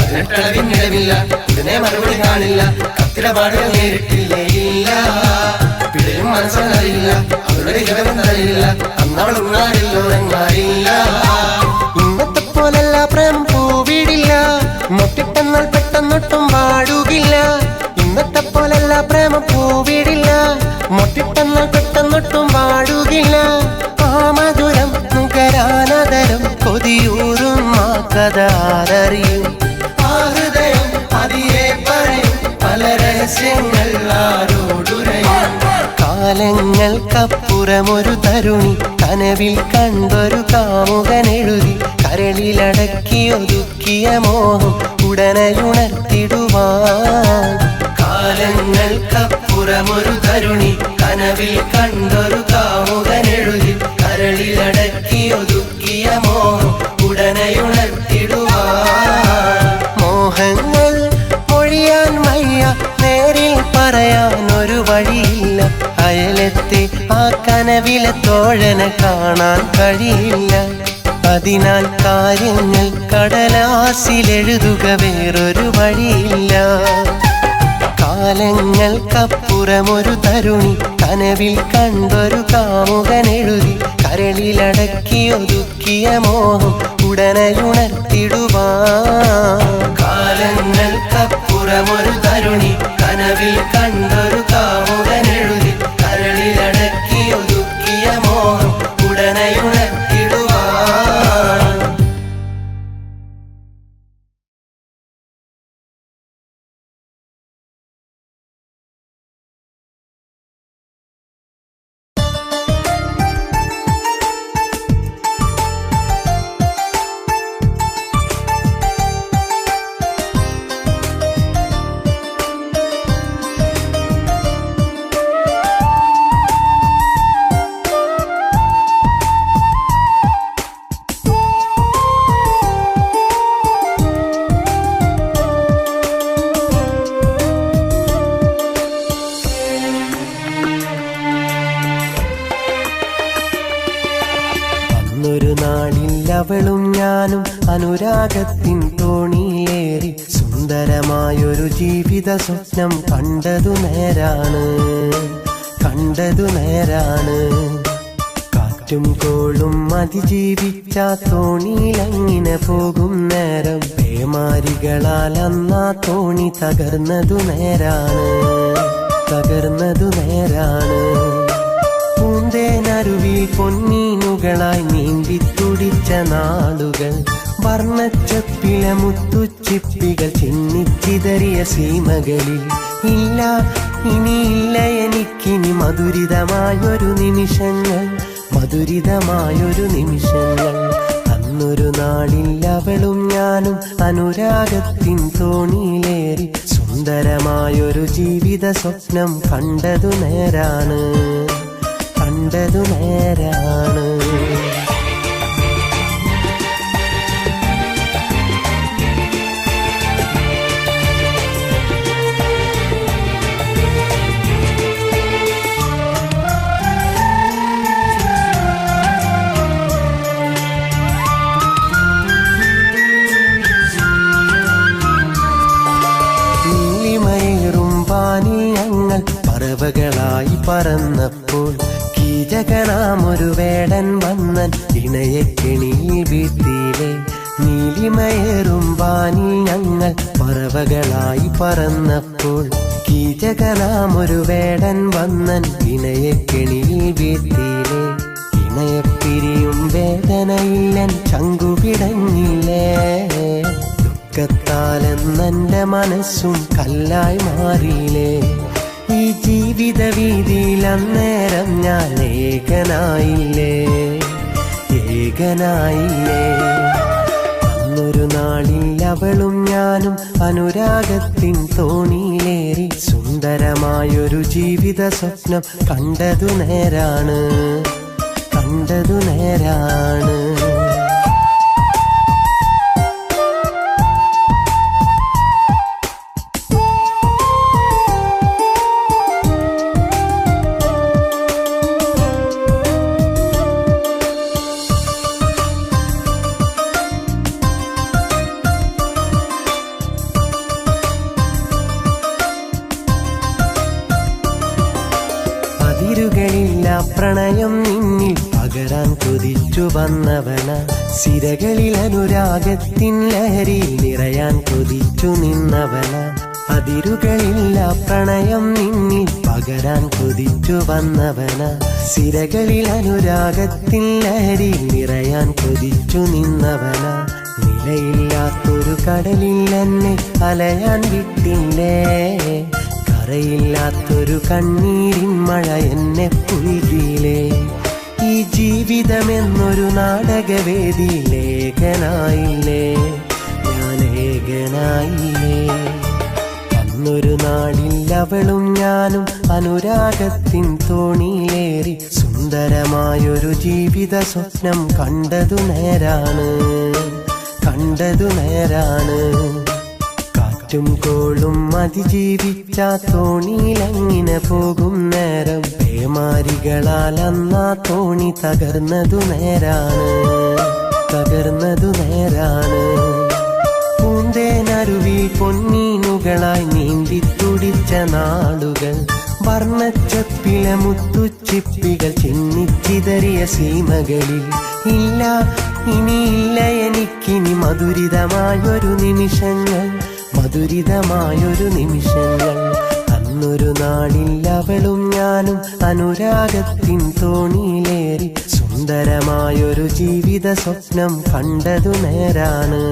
18 അളവിനിടമില്ല, ഉടനെ മറുപടി കാണില്ല. കത്തിടപാടുകൾ നേരിട്ടില്ലേ ഇല്ല. പിടയും മനസ്സവനറിയില്ല, അവനുടെ ഹിതമെന്തറിയില്ല. അന്നവളും ആരില്ല. ഇന്നത്തെ പോലല്ല പ്രേമം പൂവിടില്ല, മൊട്ടിട്ടെന്നാൽ പെട്ടെന്നൊട്ടും വാടുകില്ല. ഇന്നത്തെ പോലല്ല പ്രേമം പൂവിടില്ല, മൊട്ടിട്ടെന്നാൽ പെട്ടെന്നൊട്ടും വാടുകില്ല. ആ മധുരം നുകരാനതരം കൊതിയൂറും ആ കഥ ആരറിയും. ആ ഹൃദയം അതിയെ പറയും പല രഹസ്യങ്ങൾ ആരോടുരയും. കാലങ്ങൾക്കപ്പുറമൊരു തരുണി കനവിൽ കണ്ടൊരു കാമുകനെഴുതി കരളിലടക്കി ഒതുക്കിയ മോഹം ഉടനെയുണർത്തിടുവാൻ. കാലങ്ങൾക്കപ്പുറമൊരു തരുണി കനവിൽ കണ്ടൊരു കാമുകനെഴുതി കരളിലടക്കി ഒതുക്കിയ മോഹം ഉടനെയുണർത്തിടുവാൻ. മോഹങ്ങൾ മൊഴിയാൻ വയ്യ, നേരിൽ പറയാൻ ഒരു വഴിയില്ല. അയലത്തെ ആ കനവിലെ തോഴനെ കാണാൻ കഴിയില്ല. അതിനാൽ കാര്യങ്ങൾ കടലാസിലെഴുതുക വേറൊരു വഴിയില്ല. കാലങ്ങൾക്കപ്പുറമൊരു തരുണി കനവിൽ കണ്ടൊരു കാമുകനെഴുതി കരളിലടക്കി ഒതുക്കിയ മോഹം ഉടനെയുണർത്തിടുവാൻ. കാലങ്ങൾക്കപ്പുറമൊരു തരുണി കനവിൽ കണ്ടൊരു കാമുകനെഴുതി കരളിലടക്കി ഒതുക്കിയ മോഹം ഉടനെയുണർത്തിടുവാൻ. അവളും ഞാനും അനുരാഗത്തിൻ തോണിയേറി സുന്ദരമായൊരു ജീവിത സ്വപ്നം കണ്ടതു നേരാണ്. കാറ്റും കോളും അതിജീവിച്ച തോണിയിലങ്ങിനെ പോകും നേരം പേമാരികളാൽ അന്നാ തോണി തകർന്നതു നേരാണ്. പൂന്തേനരുവിൽ പൊന്നീനുകളായി നീന്തി തുടിച്ച നാളുകൾ, വർണ്ണച്ചപ്പിലെ മുത്തുച്ചിപ്പികൾ ചിന്നിച്ചിതറിയ സീമകളിൽ. ഇല്ല ഇനിയില്ല എനിക്കിനി മധുരിതമായൊരു നിമിഷങ്ങൾ. അന്നൊരു നാളിൽ അവളും ഞാനും അനുരാഗത്തിൻ തോണിയിലേറി സുന്ദരമായൊരു ജീവിത സ്വപ്നം കണ്ടതു നേരാണ്. പറവകളായി പറന്നപ്പോൾ കീചകനാമൊരു വേടൻ വന്നൻ ഇണയക്കെണിയിൽ വീഴ്ത്തിയിലെ. നീലിമയേറും വാനിൽ ഞങ്ങൾ പറവകളായി പറന്നപ്പോൾ കീചകനാമൊരു വേടൻ വന്നൻ ഇണയക്കെണിയിൽ വീഴ്ത്തിയിലെ. ഇണയപ്പിരിയും വേദനയില്ലൻ ചങ്കുപിടഞ്ഞില്ലേ. ദുഃഖത്താലെന്നെ മനസ്സും കല്ലായി മാറിയില്ലേ. ഈ ജീവിത വീതിയിൽ അന്നേരം ഞാൻ ഏകനായില്ലേ. അന്നൊരു നാളിൽ അവളും ഞാനും അനുരാഗത്തിൻ തോണിയിലേറി സുന്ദരമായൊരു ജീവിത സ്വപ്നം കണ്ടതു നേരാണ്. അതിരുകളില്ല പ്രണയം നിന്നിൽ പകരാൻ കൊതിച്ചു വന്നവന സിരകളിൽ അനുരാഗത്തിൻ ലഹരി നിറയാൻ കൊതിച്ചു നിന്നവന അതിരുകളില്ല പ്രണയം നിന്നിൽ പകരാൻ കൊതിച്ചു വന്നവന സിരകളിൽ അനുരാഗത്തിൻ ലഹരി നിറയാൻ കൊതിച്ചു നിന്നവന നിലയില്ലാത്തൊരു കടലിൽ എന്നെ അലയാൻ വിട്ടില്ലേ കരയില്ലാത്തൊരു കണ്ണീരിൻ മഴ എന്നെ പുൽകിയിലേ ഈ ജീവിതമെന്നൊരു നാടകവേദിയിലേകനായില്ലേ ഞാൻ ഏകനായില്ലേ അന്നൊരു നാളിൽ അവളും ഞാനും അനുരാഗത്തിൻ തോണിയിലേറി സുന്ദരമായൊരു ജീവിത സ്വപ്നം കണ്ടതു നേരാണ് കാറ്റും കോളും അതിജീവിച്ച തോണിയിലങ്ങിനെ പോകും നേരം പേമാരികളാൽ അന്നാ തോണി തകർന്നതു നേരാണ് പൂന്തേനരുവിൽ പൊന്നീനുകളായി നീന്തി തുടിച്ച നാളുകൾ വർണ്ണച്ചപ്പിലെ മുത്തുച്ചിപ്പികൾ ചിന്നിച്ചിതറിയ സീമകളിൽ ഇല്ല ഇനിയില്ല എനിക്കിനി മധുരിതമായൊരു നിമിഷങ്ങൾ അന്നൊരു നാളിൽ അവളും ഞാനും അനുരാഗത്തിൻ തോണിയിലേറി സുന്ദരമായൊരു ജീവിത സ്വപ്നം കണ്ടതു നേരാണ്